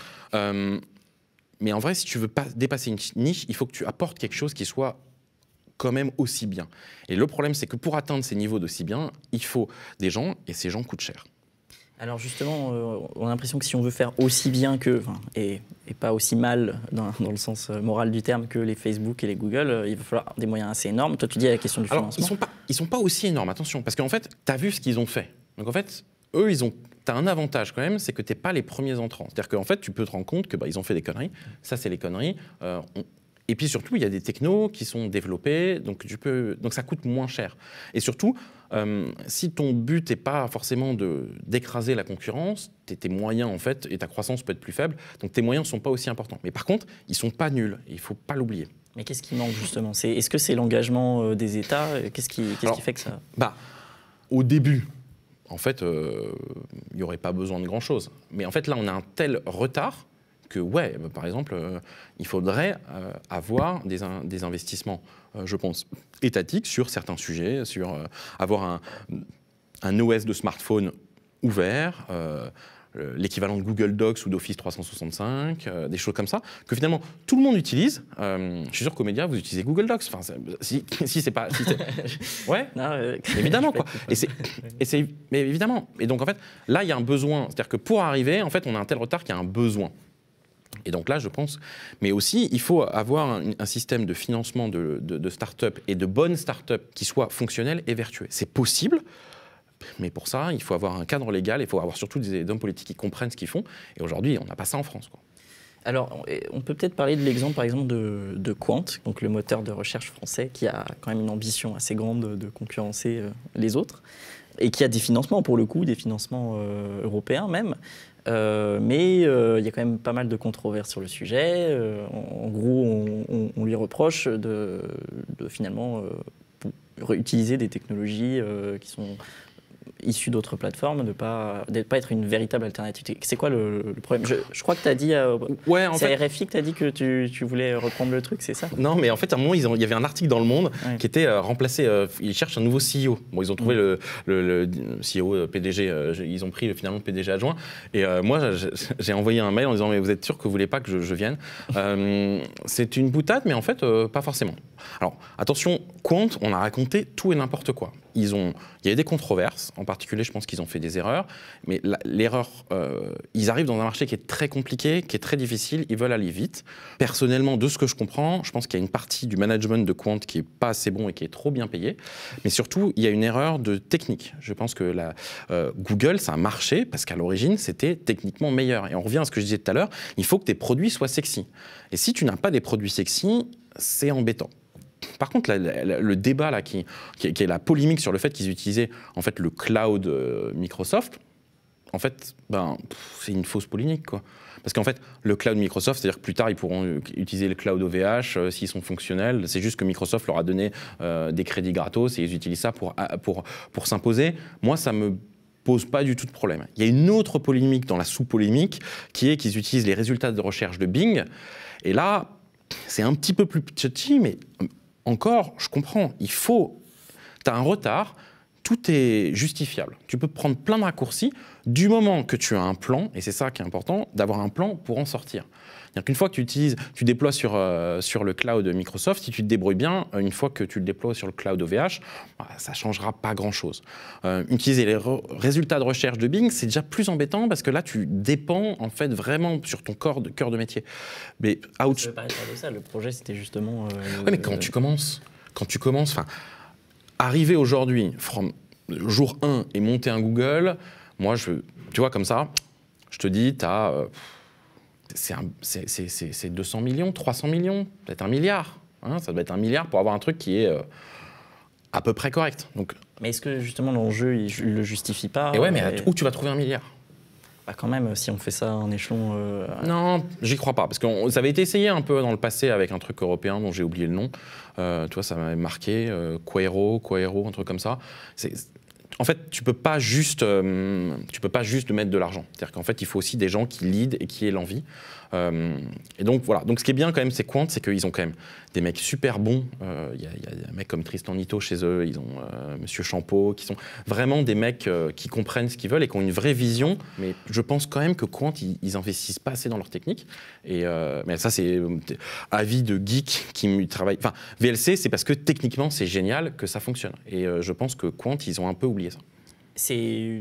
Speaker 3: Mais en vrai, si tu veux pas dépasser une niche, il faut que tu apportes quelque chose qui soit quand même aussi bien. Et le problème, c'est que pour atteindre ces niveaux d'aussi bien, il faut des gens, et ces gens coûtent cher.
Speaker 2: Alors justement, on a l'impression que si on veut faire aussi bien et pas aussi mal dans le sens moral du terme que les Facebook et les Google, il va falloir des moyens assez énormes. Toi, tu dis à la question du financement.
Speaker 3: Ils sont pas aussi énormes, attention, parce qu'en fait, tu as vu ce qu'ils ont fait. Donc en fait, eux, tu as un avantage quand même, c'est que tu n'es pas les premiers entrants. C'est-à-dire qu'en fait, tu peux te rendre compte que ils ont fait des conneries. Ça, c'est les conneries. Et puis surtout, il y a des technos qui sont développés, donc ça coûte moins cher. Et surtout, si ton but n'est pas forcément d'écraser la concurrence, tes moyens en fait, et ta croissance peut être plus faible, donc tes moyens ne sont pas aussi importants. Mais par contre, ils ne sont pas nuls, il ne faut pas l'oublier.
Speaker 2: Mais qu'est-ce qui manque justement? Est-ce que c'est l'engagement des États? Qu'est-ce qui fait que ça...
Speaker 3: Au début, en fait, il n'y aurait pas besoin de grand-chose. Mais en fait, là, on a un tel retard que, par exemple, il faudrait avoir des investissements, je pense, étatiques sur certains sujets, sur avoir un OS de smartphone ouvert, l'équivalent de Google Docs ou d'Office 365, des choses comme ça, que finalement tout le monde utilise. Je suis sûr qu'aux médias, vous utilisez Google Docs. Enfin, si c'est pas... Ouais, non, évidemment, quoi. Mais évidemment. Et donc, en fait, là, il y a un besoin. C'est-à-dire que pour arriver, en fait, on a un tel retard qu'il y a un besoin. Et donc là, je pense... Mais aussi, il faut avoir un système de financement de start-up et de bonnes start-up qui soit fonctionnel et vertueux. C'est possible. Mais pour ça, il faut avoir un cadre légal, il faut avoir surtout des hommes politiques qui comprennent ce qu'ils font. Et aujourd'hui, on n'a pas ça en France, quoi.
Speaker 2: Alors, on peut peut-être parler de l'exemple, par exemple, de Quant, donc le moteur de recherche français, qui a quand même une ambition assez grande de concurrencer les autres, et qui a des financements, pour le coup, des financements européens même. Mais il y a quand même pas mal de controverses sur le sujet. En gros, on lui reproche de finalement réutiliser des technologies qui sont issus d'autres plateformes, de pas être une véritable alternative. C'est quoi le problème? Je crois que tu as dit, c'est à RFI que tu as dit que tu voulais reprendre le truc, c'est ça?
Speaker 3: Non, mais en fait, à un moment, il y avait un article dans Le Monde qui était remplacé, ils cherchent un nouveau CEO. Bon, ils ont trouvé le CEO, PDG, ils ont pris finalement le PDG adjoint. Et moi, j'ai envoyé un mail en disant, mais vous êtes sûr que vous voulez pas que je vienne? C'est une boutade, mais en fait, pas forcément. Alors, attention, Quant, on a raconté tout et n'importe quoi. Il y a eu des controverses, en particulier, je pense qu'ils ont fait des erreurs, mais l'erreur, ils arrivent dans un marché qui est très compliqué, qui est très difficile, ils veulent aller vite. Personnellement, de ce que je comprends, je pense qu'il y a une partie du management de Quant qui n'est pas assez bon et qui est trop bien payé, mais surtout, il y a une erreur de technique. Je pense que Google, ça a marché parce qu'à l'origine, c'était techniquement meilleur. Et on revient à ce que je disais tout à l'heure, il faut que tes produits soient sexy. Et si tu n'as pas des produits sexy, c'est embêtant. Par contre, le débat là, qui est la polémique sur le fait qu'ils utilisaient en fait, le cloud Microsoft, en fait, c'est une fausse polémique, quoi. Parce qu'en fait, le cloud Microsoft, c'est-à-dire que plus tard, ils pourront utiliser le cloud OVH s'ils sont fonctionnels. C'est juste que Microsoft leur a donné des crédits gratos et ils utilisent ça pour s'imposer. Moi, ça me pose pas du tout de problème. Il y a une autre polémique dans la sous-polémique qui est qu'ils utilisent les résultats de recherche de Bing. Et là, c'est un petit peu plus petit, mais encore, je comprends. Tu as un retard, tout est justifiable. Tu peux prendre plein de raccourcis du moment que tu as un plan, et c'est ça qui est important, d'avoir un plan pour en sortir. C'est-à-dire qu'une fois que tu déploies sur le cloud Microsoft, si tu te débrouilles bien, une fois que tu le déploies sur le cloud OVH, ça ne changera pas grand-chose. Utiliser les résultats de recherche de Bing, c'est déjà plus embêtant parce que là, tu dépends en fait vraiment sur ton cœur de métier. Mais
Speaker 2: ça ne veut pas être de ça. Le projet, c'était justement...
Speaker 3: Oui, mais quand tu commences, arriver aujourd'hui, jour 1 et monter un Google, moi, tu vois, comme ça, je te dis, c'est 200 millions, 300 millions, peut-être 1 milliard. Hein, ça doit être 1 milliard pour avoir un truc qui est à peu près correct. Donc,
Speaker 2: mais est-ce que justement l'enjeu, il ne le justifie pas?
Speaker 3: Et ouais, mais où tu vas trouver 1 milliard?
Speaker 2: Quand même, si on fait ça en échelon...
Speaker 3: Non, j'y crois pas. Parce que ça avait été essayé un peu dans le passé avec un truc européen dont j'ai oublié le nom. Tu vois, ça m'avait marqué. Quaero, un truc comme ça. En fait, tu peux pas juste mettre de l'argent. C'est-à-dire qu'en fait, il faut aussi des gens qui lead et qui aient l'envie. Et donc voilà. Donc ce qui est bien quand même, c'est Quant, c'est qu'ils ont quand même des mecs super bons. Il y a des mecs comme Tristan Nitto chez eux, ils ont Monsieur Champeau, qui sont vraiment des mecs qui comprennent ce qu'ils veulent et qui ont une vraie vision. Mais je pense quand même que Quant, ils investissent pas assez dans leur technique. Mais ça, c'est avis de geek qui travaille. Enfin, VLC, c'est parce que techniquement, c'est génial que ça fonctionne. Et je pense que Quant, ils ont un peu oublié ça.
Speaker 2: C'est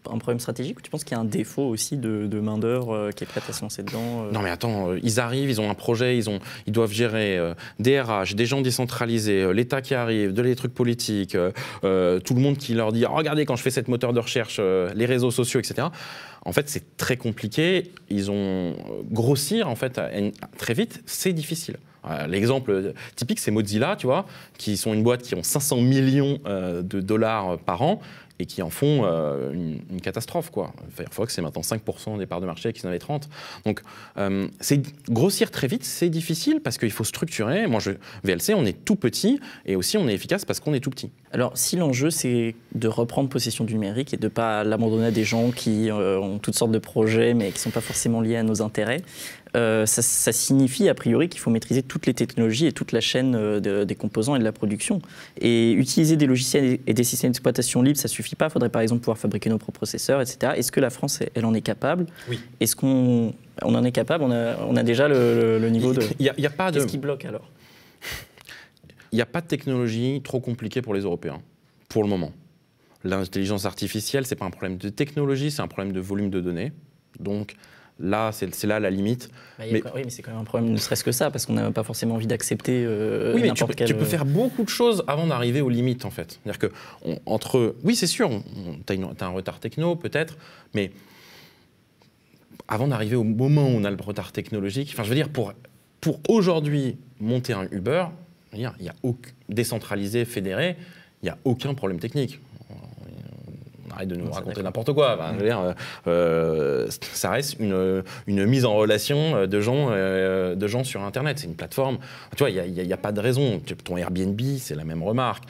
Speaker 2: un problème stratégique ou tu penses qu'il y a un défaut aussi de main-d'œuvre qui est prête à se lancer dedans
Speaker 3: Non mais attends, ils arrivent, ils ont un projet, ils doivent gérer des RH, des gens décentralisés, l'État qui arrive, des trucs politiques, tout le monde qui leur dit « Regardez, quand je fais cette moteur de recherche, les réseaux sociaux, etc. » En fait, c'est très compliqué. Ils ont grossir en fait très vite, c'est difficile. L'exemple typique, c'est Mozilla, tu vois, qui sont une boîte qui ont 500 millions de dollars par an et qui en font une catastrophe, quoi. Firefox, c'est maintenant 5% des parts de marché qui en avaient 30. Donc, c'est grossir très vite, c'est difficile parce qu'il faut structurer. Moi, VLC, on est tout petit et aussi on est efficace parce qu'on est tout petit.
Speaker 2: Alors, si l'enjeu, c'est de reprendre possession du numérique et de ne pas l'abandonner à des gens qui ont toutes sortes de projets mais qui ne sont pas forcément liés à nos intérêts, ça signifie a priori qu'il faut maîtriser toutes les technologies et toute la chaîne des composants et de la production. Et utiliser des logiciels et des systèmes d'exploitation libres, ça suffit suffit pas. Il faudrait par exemple pouvoir fabriquer nos propres processeurs, etc. Est-ce que la France, elle en est capable?
Speaker 3: Oui.
Speaker 2: Est-ce qu'on en est capable? On a déjà le niveau de...
Speaker 3: Il y a pas de...
Speaker 2: Qu'est-ce qui bloque alors?
Speaker 3: Il n'y a pas de technologie trop compliquée pour les Européens, pour le moment. L'intelligence artificielle, ce n'est pas un problème de technologie, c'est un problème de volume de données. Donc là, c'est là la limite.
Speaker 2: Oui, mais c'est quand même un problème, ne serait-ce que ça, parce qu'on n'a pas forcément envie d'accepter
Speaker 3: oui, mais
Speaker 2: n'importe quel...
Speaker 3: tu peux faire beaucoup de choses avant d'arriver aux limites, en fait. C'est-à-dire que, oui, c'est sûr, tu as un retard techno, peut-être, mais avant d'arriver au moment où on a le retard technologique, enfin, je veux dire, pour aujourd'hui monter un Uber, il y a décentralisé, fédéré, il n'y a aucun problème technique. On arrête de nous raconter n'importe quoi. Enfin, je veux dire, ça reste une mise en relation de gens sur Internet. C'est une plateforme. Tu vois, il n'y a pas de raison. Ton Airbnb, c'est la même remarque.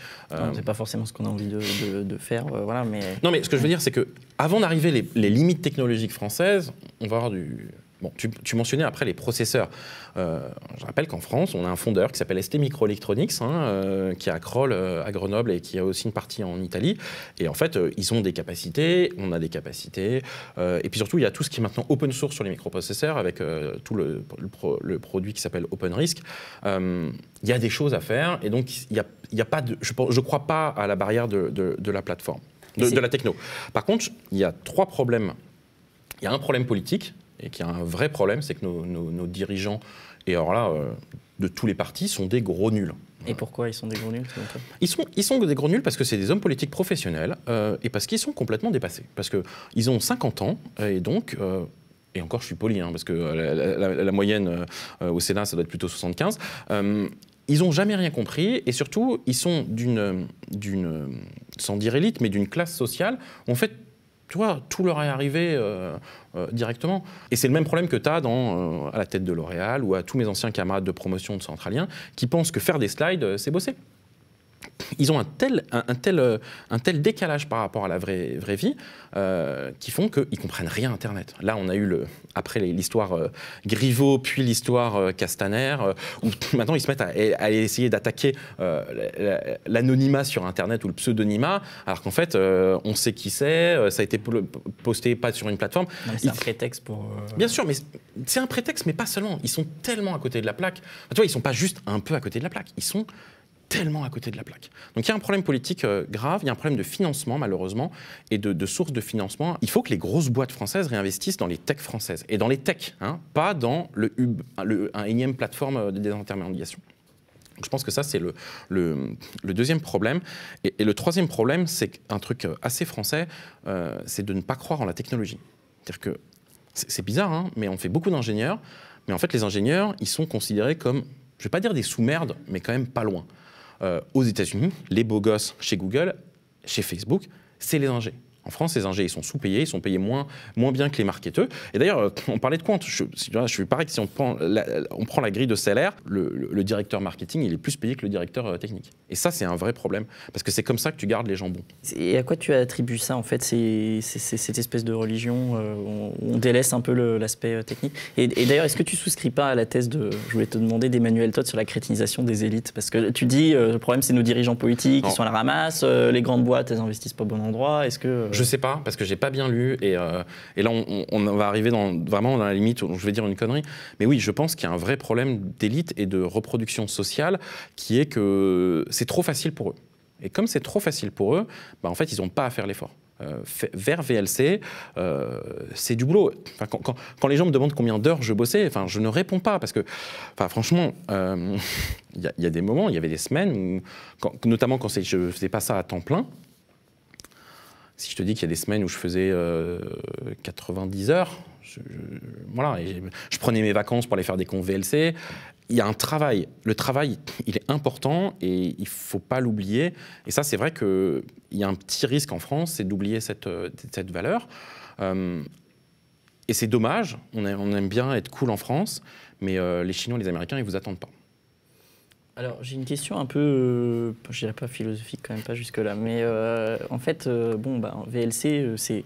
Speaker 2: C'est pas forcément ce qu'on a envie de faire. Voilà, mais...
Speaker 3: Non, mais ce que je veux dire, c'est qu'avant d'arriver les limites technologiques françaises, on va avoir du... Bon, tu mentionnais après les processeurs. Je rappelle qu'en France, on a un fondeur qui s'appelle ST Microelectronics, qui est à Crolles, à Grenoble, et qui a aussi une partie en Italie. Et en fait, ils ont des capacités, on a des capacités. Et puis surtout, il y a tout ce qui est maintenant open source sur les microprocesseurs, avec tout le produit qui s'appelle OpenRISC. Il y a des choses à faire, et donc il y a pas de... Je ne crois pas à la barrière de la plateforme, de la techno. Par contre, il y a 3 problèmes. Il y a un problème politique, et qui a un vrai problème, c'est que nos dirigeants, et alors là, de tous les partis, sont des gros nuls.
Speaker 2: Et pourquoi ils sont des gros nuls?
Speaker 3: Ils sont des gros nuls parce que c'est des hommes politiques professionnels et parce qu'ils sont complètement dépassés. Parce qu'ils ont 50 ans et donc... et encore, je suis poli, parce que la moyenne au Sénat, ça doit être plutôt 75. Ils n'ont jamais rien compris et surtout, ils sont sans dire élite, mais d'une classe sociale où en fait, tu vois, tout leur est arrivé directement. Et c'est le même problème que tu as à la tête de L'Oréal ou à tous mes anciens camarades de promotion de Centralien qui pensent que faire des slides, c'est bosser. Ils ont un tel décalage par rapport à la vraie vie qui font qu'ils ne comprennent rien à Internet. Là, on a eu après l'histoire Griveaux, puis l'histoire Castaner, où maintenant ils se mettent à essayer d'attaquer l'anonymat sur Internet ou le pseudonymat, alors qu'en fait, on sait qui c'est, ça a été posté pas sur une plateforme.
Speaker 2: C'est un prétexte pour...
Speaker 3: Bien sûr, mais c'est un prétexte, mais pas seulement. Ils sont tellement à côté de la plaque. Tu vois, ils ne sont pas juste un peu à côté de la plaque, ils sont tellement à côté de la plaque. Donc il y a un problème politique grave, il y a un problème de financement malheureusement, et de sources de financement. Il faut que les grosses boîtes françaises réinvestissent dans les techs françaises, et dans les techs, pas dans un énième plateforme de désintermédiation. Donc, je pense que ça, c'est le deuxième problème. Et le troisième problème, c'est un truc assez français, c'est de ne pas croire en la technologie. C'est-à-dire que, c'est bizarre, mais on fait beaucoup d'ingénieurs, mais en fait les ingénieurs, ils sont considérés comme, je ne vais pas dire des sous-merdes, mais quand même pas loin. Aux États-Unis, les beaux gosses chez Google, chez Facebook, c'est les ingés. En France, les ingés, ils sont sous-payés, ils sont payés moins bien que les marketeurs. Et d'ailleurs, on parlait de compte. Je suis pareil que si on prend la grille de salaire, le directeur marketing, il est plus payé que le directeur technique. Et ça, c'est un vrai problème, parce que c'est comme ça que tu gardes les gens bons.
Speaker 2: Et à quoi tu attribues ça, en fait, c'est cette espèce de religion où on délaisse un peu l'aspect technique? Et d'ailleurs, est-ce que tu souscris pas à la thèse je voulais te demander, d'Emmanuel Todd sur la crétinisation des élites? Parce que tu dis, le problème, c'est nos dirigeants politiques, ils sont à la ramasse, les grandes boîtes, elles investissent pas au bon endroit. Est-ce que...
Speaker 3: Je sais pas, parce que j'ai pas bien lu, et là on va arriver vraiment dans la limite où je vais dire une connerie, mais oui, je pense qu'il y a un vrai problème d'élite et de reproduction sociale qui est que c'est trop facile pour eux. Et comme c'est trop facile pour eux, en fait, ils n'ont pas à faire l'effort. Vers VLC, c'est du boulot. Enfin, quand les gens me demandent combien d'heures je bossais, je ne réponds pas parce que, franchement, il y a des moments, il y avait des semaines, notamment quand je ne faisais pas ça à temps plein. Si je te dis qu'il y a des semaines où je faisais 90 heures, voilà, et je prenais mes vacances pour aller faire des confs VLC. Il y a un travail. Le travail, il est important et il ne faut pas l'oublier. Et ça, c'est vrai qu'il y a un petit risque en France, c'est d'oublier cette valeur. Et c'est dommage. On aime bien être cool en France, mais les Chinois et les Américains, ils ne vous attendent pas.
Speaker 2: Alors, j'ai une question un peu, je dirais pas philosophique, quand même pas jusque-là, mais en fait, VLC, c'est...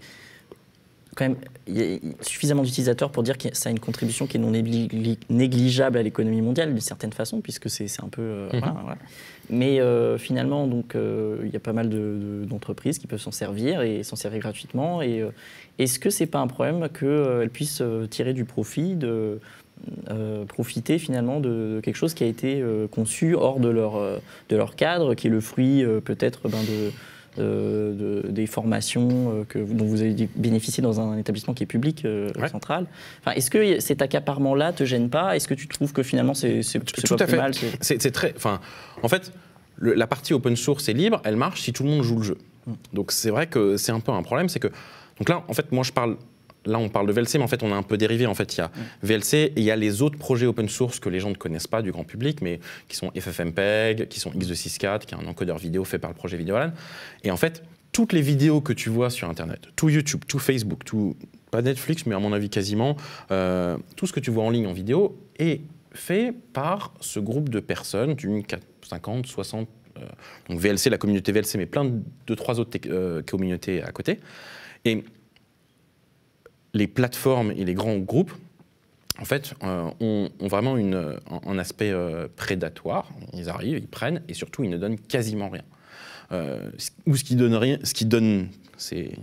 Speaker 2: quand même, il y a suffisamment d'utilisateurs pour dire que ça a une contribution qui est non négligeable à l'économie mondiale d'une certaine façon, puisque c'est un peu... voilà. Mais finalement, donc, il y a pas mal d'entreprises qui peuvent s'en servir et s'en servir gratuitement. Et est-ce que c'est pas un problème qu'elles puissent tirer du profit, profiter finalement de quelque chose qui a été conçu hors de leur cadre, qui est le fruit peut-être des formations dont vous avez bénéficié dans un établissement qui est public central. Enfin, est-ce que cet accaparement-là te gêne pas? Est-ce que tu trouves que finalement c'est pas plus mal?
Speaker 3: C'est très. Enfin, en fait, la partie open source est libre, elle marche si tout le monde joue le jeu. Donc c'est vrai que c'est un peu un problème, c'est que donc là, en fait, moi je parle. Là, on parle de VLC, mais en fait, on a un peu dérivé. En fait, il y a VLC et il y a les autres projets open source que les gens ne connaissent pas du grand public, mais qui sont FFmpeg, qui sont X264, qui est un encodeur vidéo fait par le projet Videolan. Et en fait, toutes les vidéos que tu vois sur Internet, tout YouTube, tout Facebook, pas Netflix, mais à mon avis quasiment, tout ce que tu vois en ligne en vidéo est fait par ce groupe de personnes d'une 50, 60... donc VLC, la communauté VLC, mais plein de 3 autres communautés à côté. Et les plateformes et les grands groupes, en fait, ont vraiment un aspect prédatoire. Ils arrivent, ils prennent, et surtout, ils ne donnent quasiment rien. Ou ce qu'ils donnent rien, ce qu'ils donnent, c'est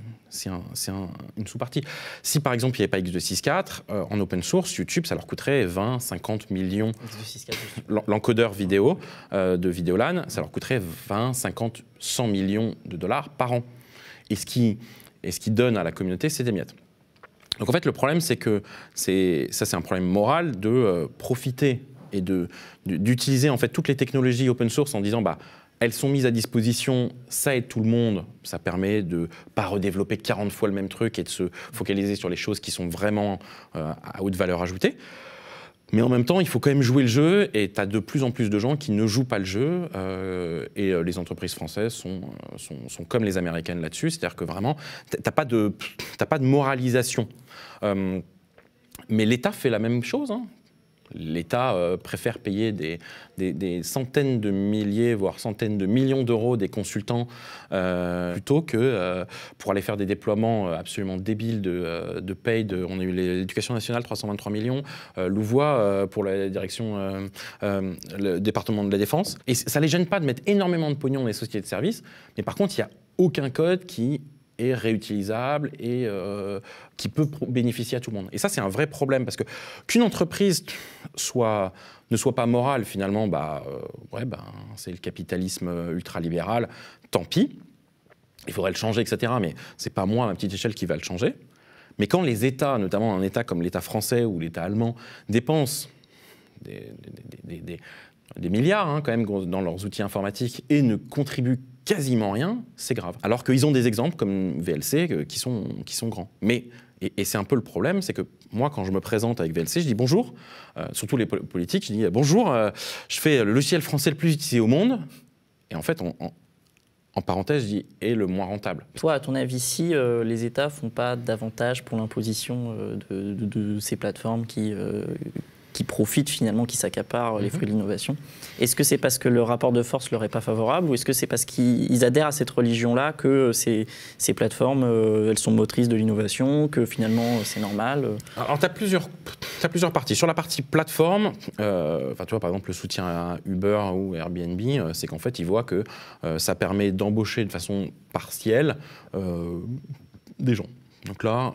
Speaker 3: une sous-partie. Si, par exemple, il n'y avait pas X264, en open source, YouTube, ça leur coûterait 20, 50 millions. L'encodeur vidéo de Videolan, ça leur coûterait 20, 50, 100 millions de dollars par an. Et ce qu'ils donnent à la communauté, c'est des miettes. Donc en fait, le problème, c'est que c'est un problème moral de profiter et d'utiliser en fait toutes les technologies open source en disant elles sont mises à disposition, ça aide tout le monde, ça permet de ne pas redévelopper 40 fois le même truc et de se focaliser sur les choses qui sont vraiment à haute valeur ajoutée. Mais en même temps, il faut quand même jouer le jeu et tu as de plus en plus de gens qui ne jouent pas le jeu et les entreprises françaises sont comme les américaines là-dessus, c'est-à-dire que vraiment, t'as pas de moralisation. Mais l'État fait la même chose. L'État préfère payer des centaines de milliers, voire centaines de millions d'euros des consultants plutôt que pour aller faire des déploiements absolument débiles de paid. On a eu l'éducation nationale, 323 millions, Louvois pour la direction, le département de la Défense. Et ça ne les gêne pas de mettre énormément de pognon dans les sociétés de services, mais par contre, il n'y a aucun code qui est réutilisable et qui peut bénéficier à tout le monde. Et ça, c'est un vrai problème, parce qu'une entreprise ne soit pas morale, finalement, c'est le capitalisme ultralibéral, tant pis, il faudrait le changer, etc. Mais ce n'est pas moi, à ma petite échelle, qui va le changer. Mais quand les États, notamment un État comme l'État français ou l'État allemand, dépensent des milliards quand même dans leurs outils informatiques et ne contribuent quasiment rien, c'est grave. Alors qu'ils ont des exemples comme VLC qui sont grands. Mais, et c'est un peu le problème, c'est que moi, quand je me présente avec VLC, je dis bonjour, surtout les politiques, je dis bonjour, je fais le logiciel français le plus utilisé au monde, et en fait, en parenthèse, je dis et le moins rentable.
Speaker 2: Toi, à ton avis, si les États ne font pas davantage pour l'imposition de ces plateformes qui profitent finalement, qui s'accaparent les fruits de l'innovation. Est-ce que c'est parce que le rapport de force leur est pas favorable, ou est-ce que c'est parce qu'ils adhèrent à cette religion-là que ces plateformes, elles sont motrices de l'innovation, que finalement c'est normal?
Speaker 3: Alors tu as plusieurs parties. Sur la partie plateforme, tu vois par exemple le soutien à Uber ou Airbnb, c'est qu'en fait ils voient que ça permet d'embaucher de façon partielle des gens. Donc là,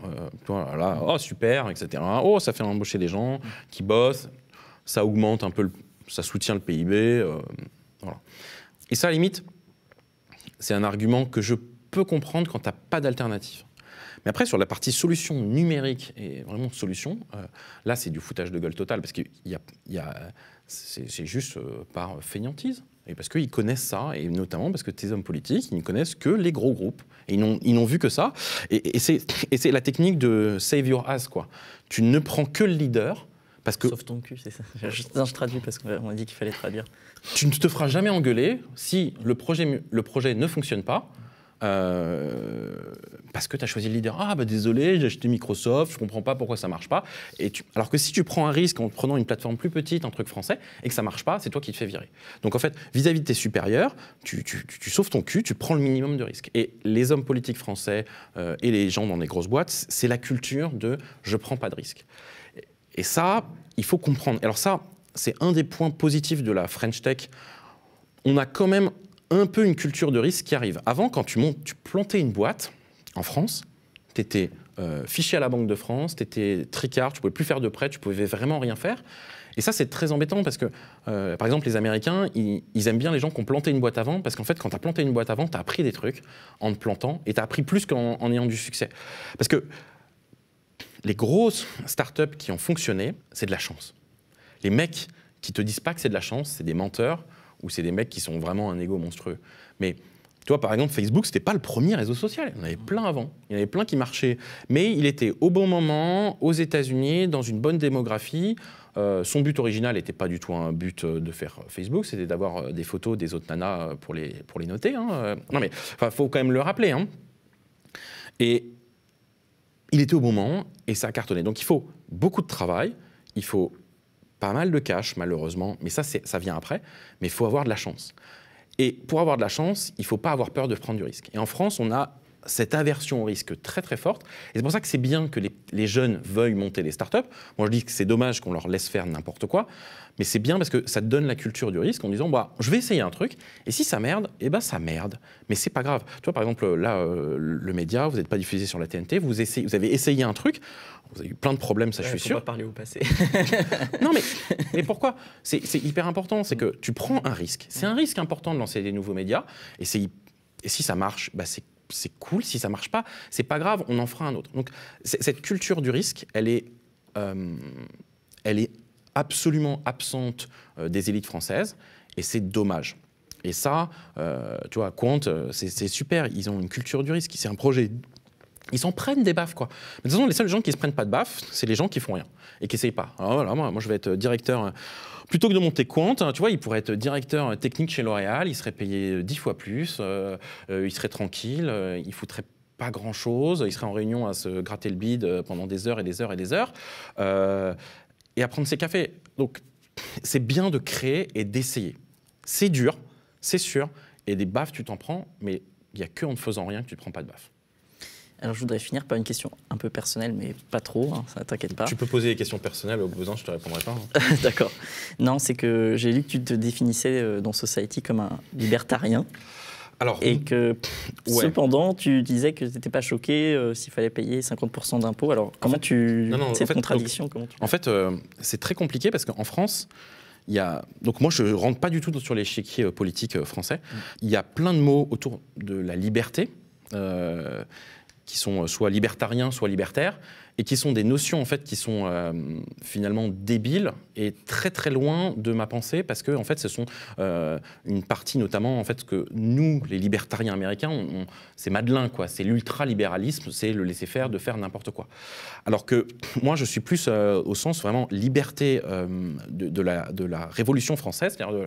Speaker 3: oh super, etc. Oh, ça fait embaucher des gens qui bossent, ça augmente un peu, ça soutient le PIB. Voilà. Et ça, à la limite, c'est un argument que je peux comprendre quand tu n'as pas d'alternative. Mais après, sur la partie solution numérique et vraiment solution, là, c'est du foutage de gueule total, parce que c'est juste par fainéantise. Et parce qu'ils connaissent ça, et notamment parce que tes hommes politiques, ils ne connaissent que les gros groupes. Et ils n'ont vu que ça. Et c'est la technique de save your ass, quoi. Tu ne prends que le leader. Parce que
Speaker 2: sauf ton cul, c'est ça. Je traduis parce qu'on a dit qu'il fallait traduire.
Speaker 3: Tu ne te feras jamais engueuler si le projet ne fonctionne pas. parce que tu as choisi le leader. Ah, bah désolé, j'ai acheté Microsoft, je comprends pas pourquoi ça marche pas. Alors que si tu prends un risque en prenant une plateforme plus petite, un truc français, et que ça marche pas, c'est toi qui te fais virer. Donc en fait, vis-à-vis de tes supérieurs, tu sauves ton cul, tu prends le minimum de risques. Et les hommes politiques français et les gens dans des grosses boîtes, c'est la culture de je prends pas de risques. Et ça, il faut comprendre. Alors ça, c'est un des points positifs de la French Tech. On a quand même un peu une culture de risque qui arrive. Avant, quand tu plantais une boîte en France, tu étais fiché à la Banque de France, tu étais tricard, tu ne pouvais plus faire de prêt, tu ne pouvais vraiment rien faire. Et ça, c'est très embêtant parce que, par exemple, les Américains, ils aiment bien les gens qui ont planté une boîte avant parce qu'en fait, quand tu as planté une boîte avant, tu as appris des trucs en te plantant et tu as appris plus qu'en ayant du succès. Parce que les grosses startups qui ont fonctionné, c'est de la chance. Les mecs qui te disent pas que c'est de la chance, c'est des menteurs ou c'est des mecs qui sont vraiment un ego monstrueux. Mais tu vois, par exemple, Facebook, c'était pas le premier réseau social. Il y en avait plein avant. Il y en avait plein qui marchaient. Mais il était au bon moment, aux États-Unis, dans une bonne démographie. Son but original n'était pas du tout un but de faire Facebook, c'était d'avoir des photos des autres nanas pour les noter. Hein. Non mais, faut quand même le rappeler. Hein. Et il était au bon moment et ça a cartonné. Donc il faut beaucoup de travail, il faut pas mal de cash, malheureusement, mais ça vient après, mais il faut avoir de la chance. Et pour avoir de la chance, il ne faut pas avoir peur de prendre du risque. Et en France, on a cette aversion au risque très très forte. Et c'est pour ça que c'est bien que les jeunes veuillent monter des startups. Moi, je dis que c'est dommage qu'on leur laisse faire n'importe quoi, mais c'est bien parce que ça te donne la culture du risque en disant bah, je vais essayer un truc, et si ça merde, eh ben ça merde. Mais c'est pas grave. Tu vois, par exemple, là, le média, vous n'êtes pas diffusé sur la TNT, vous avez essayé un truc, vous avez eu plein de problèmes, ça je suis sûr.
Speaker 2: On va parler au passé.
Speaker 3: Non, mais pourquoi ? C'est hyper important, c'est que tu prends un risque. C'est un risque important de lancer des nouveaux médias, et si ça marche, bah c'est cool. Si ça marche pas, c'est pas grave, on en fera un autre. Donc cette culture du risque, elle est absolument absente des élites françaises, et c'est dommage. Et ça, tu vois, Quant, c'est super. Ils ont une culture du risque. C'est un projet. Ils s'en prennent des baffes, quoi. Mais de toute façon, les seuls gens qui se prennent pas de baffes, c'est les gens qui font rien et qui essayent pas. Alors voilà, moi, je vais être directeur. Plutôt que de monter Quant, tu vois, il pourrait être directeur technique chez L'Oréal, il serait payé 10 fois plus, il serait tranquille, il foutrait pas grand-chose, il serait en réunion à se gratter le bide pendant des heures et des heures et des heures, et à prendre ses cafés. Donc, c'est bien de créer et d'essayer. C'est dur, c'est sûr, et des baffes, tu t'en prends, mais il n'y a que en ne faisant rien que tu ne te prends pas de baffes.
Speaker 2: Alors, je voudrais finir par une question un peu personnelle, mais pas trop, hein, ça t'inquiète pas.
Speaker 3: Tu peux poser des questions personnelles, au besoin, je te répondrai pas. Hein.
Speaker 2: D'accord. Non, c'est que j'ai lu que tu te définissais dans Society comme un libertarien.
Speaker 3: Alors,
Speaker 2: et que, cependant, tu disais que tu n'étais pas choqué s'il fallait payer 50% d'impôts. Alors, comment cette contradiction, comment tu...
Speaker 3: En fait, c'est très compliqué parce qu'en France, il y a... Donc moi, je ne rentre pas du tout sur l'échiquier politique français. Il y a plein de mots autour de la liberté, qui sont soit libertariens, soit libertaires, et qui sont des notions en fait qui sont finalement débiles et très très loin de ma pensée, parce que en fait ce sont une partie notamment en fait que nous les libertariens américains, c'est Madelin quoi, c'est l'ultralibéralisme, c'est le laisser faire, de faire n'importe quoi. Alors que moi je suis plus au sens vraiment liberté de la Révolution française, c'est-à-dire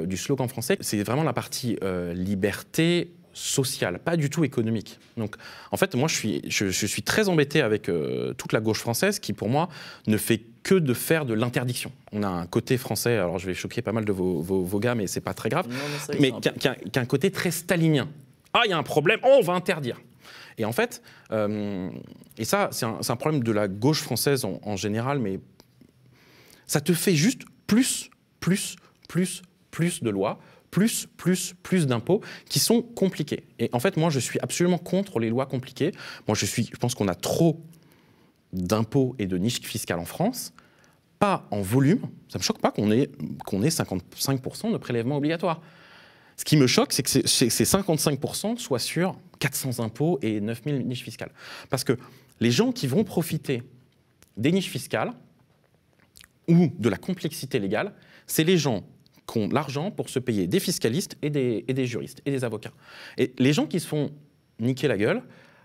Speaker 3: du slogan français, c'est vraiment la partie liberté sociale, pas du tout économique. Donc, en fait, moi, je suis très embêté avec toute la gauche française qui, pour moi, ne fait que de faire de l'interdiction. On a un côté français, alors je vais choquer pas mal de vos gars, mais c'est pas très grave, mais qui a un côté très stalinien. Ah, il y a un problème, on va interdire. Et en fait, et ça, c'est un problème de la gauche française en général, mais ça te fait juste plus de lois, plus d'impôts qui sont compliqués. Et en fait, moi, je suis absolument contre les lois compliquées. Moi, je pense qu'on a trop d'impôts et de niches fiscales en France, pas en volume. Ça ne me choque pas qu'on ait 55% de prélèvements obligatoires. Ce qui me choque, c'est que ces 55% soient sur 400 impôts et 9000 niches fiscales. Parce que les gens qui vont profiter des niches fiscales ou de la complexité légale, c'est les gens qui ont l'argent pour se payer des fiscalistes et des juristes et des avocats. Et les gens qui se font niquer la gueule,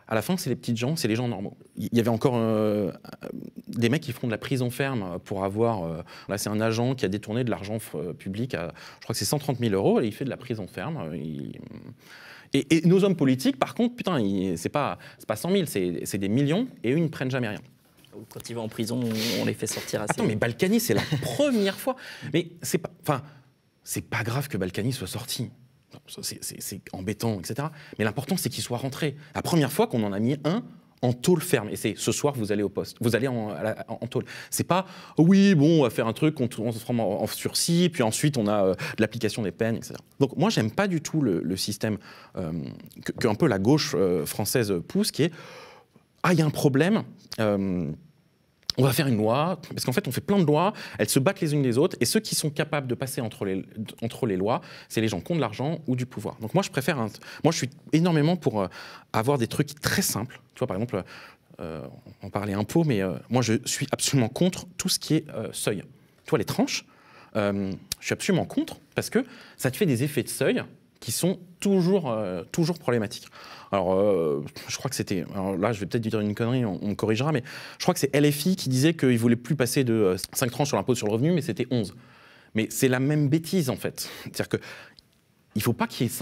Speaker 3: à la fin, c'est les petites gens, c'est les gens normaux. Il y avait encore des mecs qui font de la prison ferme pour avoir... là, c'est un agent qui a détourné de l'argent public, je crois que c'est 130 000 €, et il fait de la prison ferme. Et nos hommes politiques, par contre, putain, c'est pas 100 000, c'est des millions, et eux, ils ne prennent jamais rien.
Speaker 2: Quand ils vont en prison, on les fait sortir assez...
Speaker 3: Attends, mais Balkany, c'est la première fois. Mais c'est pas grave que Balkany soit sorti. C'est embêtant, etc. Mais l'important, c'est qu'il soit rentré. La première fois qu'on en a mis un en tôle ferme. Et c'est ce soir, vous allez au poste. Vous allez en tôle. C'est pas, oui, bon, on va faire un truc, on se transforme en sursis, puis ensuite, on a de l'application des peines, etc. Donc, moi, j'aime pas du tout le système qu'un peu la gauche française pousse, qui est, il y a un problème. On va faire une loi, parce qu'en fait, on fait plein de lois, elles se battent les unes les autres, et ceux qui sont capables de passer entre les lois, c'est les gens qui ont de l'argent ou du pouvoir. Donc moi, moi, je suis énormément pour avoir des trucs très simples. Tu vois, par exemple, on parlait impôts, mais moi, je suis absolument contre tout ce qui est seuil. Tu vois, les tranches, je suis absolument contre, parce que ça te fait des effets de seuil qui sont toujours problématiques. Alors, je crois que c'était... Alors là, je vais peut-être dire une connerie, on me corrigera, mais je crois que c'est LFI qui disait qu'il ne voulait plus passer de 5 tranches sur l'impôt sur le revenu, mais c'était 11. Mais c'est la même bêtise, en fait. C'est-à-dire qu'il ne faut pas qu'il y ait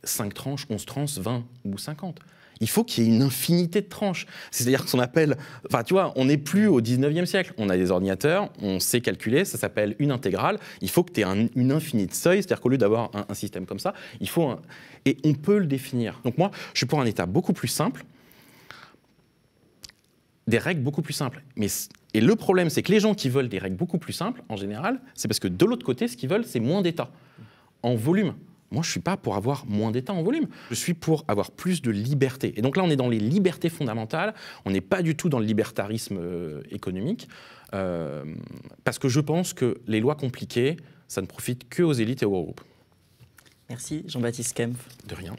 Speaker 3: 5 tranches, 11 tranches, 20 ou 50. Il faut qu'il y ait une infinité de tranches. C'est-à-dire qu'on appelle... Enfin, tu vois, on n'est plus au 19e siècle. On a des ordinateurs, on sait calculer, ça s'appelle une intégrale. Il faut que tu aies une infinité de seuils, c'est-à-dire qu'au lieu d'avoir un système comme ça, il faut un... Et on peut le définir. Donc moi, je suis pour un État beaucoup plus simple, des règles beaucoup plus simples. Et le problème, c'est que les gens qui veulent des règles beaucoup plus simples, en général, c'est parce que de l'autre côté, ce qu'ils veulent, c'est moins d'État, en volume. Moi, je ne suis pas pour avoir moins d'État en volume. Je suis pour avoir plus de liberté. Et donc là, on est dans les libertés fondamentales. On n'est pas du tout dans le libertarisme économique. Parce que je pense que les lois compliquées, ça ne profite qu'aux élites et aux gros groupes.
Speaker 2: Merci Jean-Baptiste Kempf.
Speaker 3: De rien.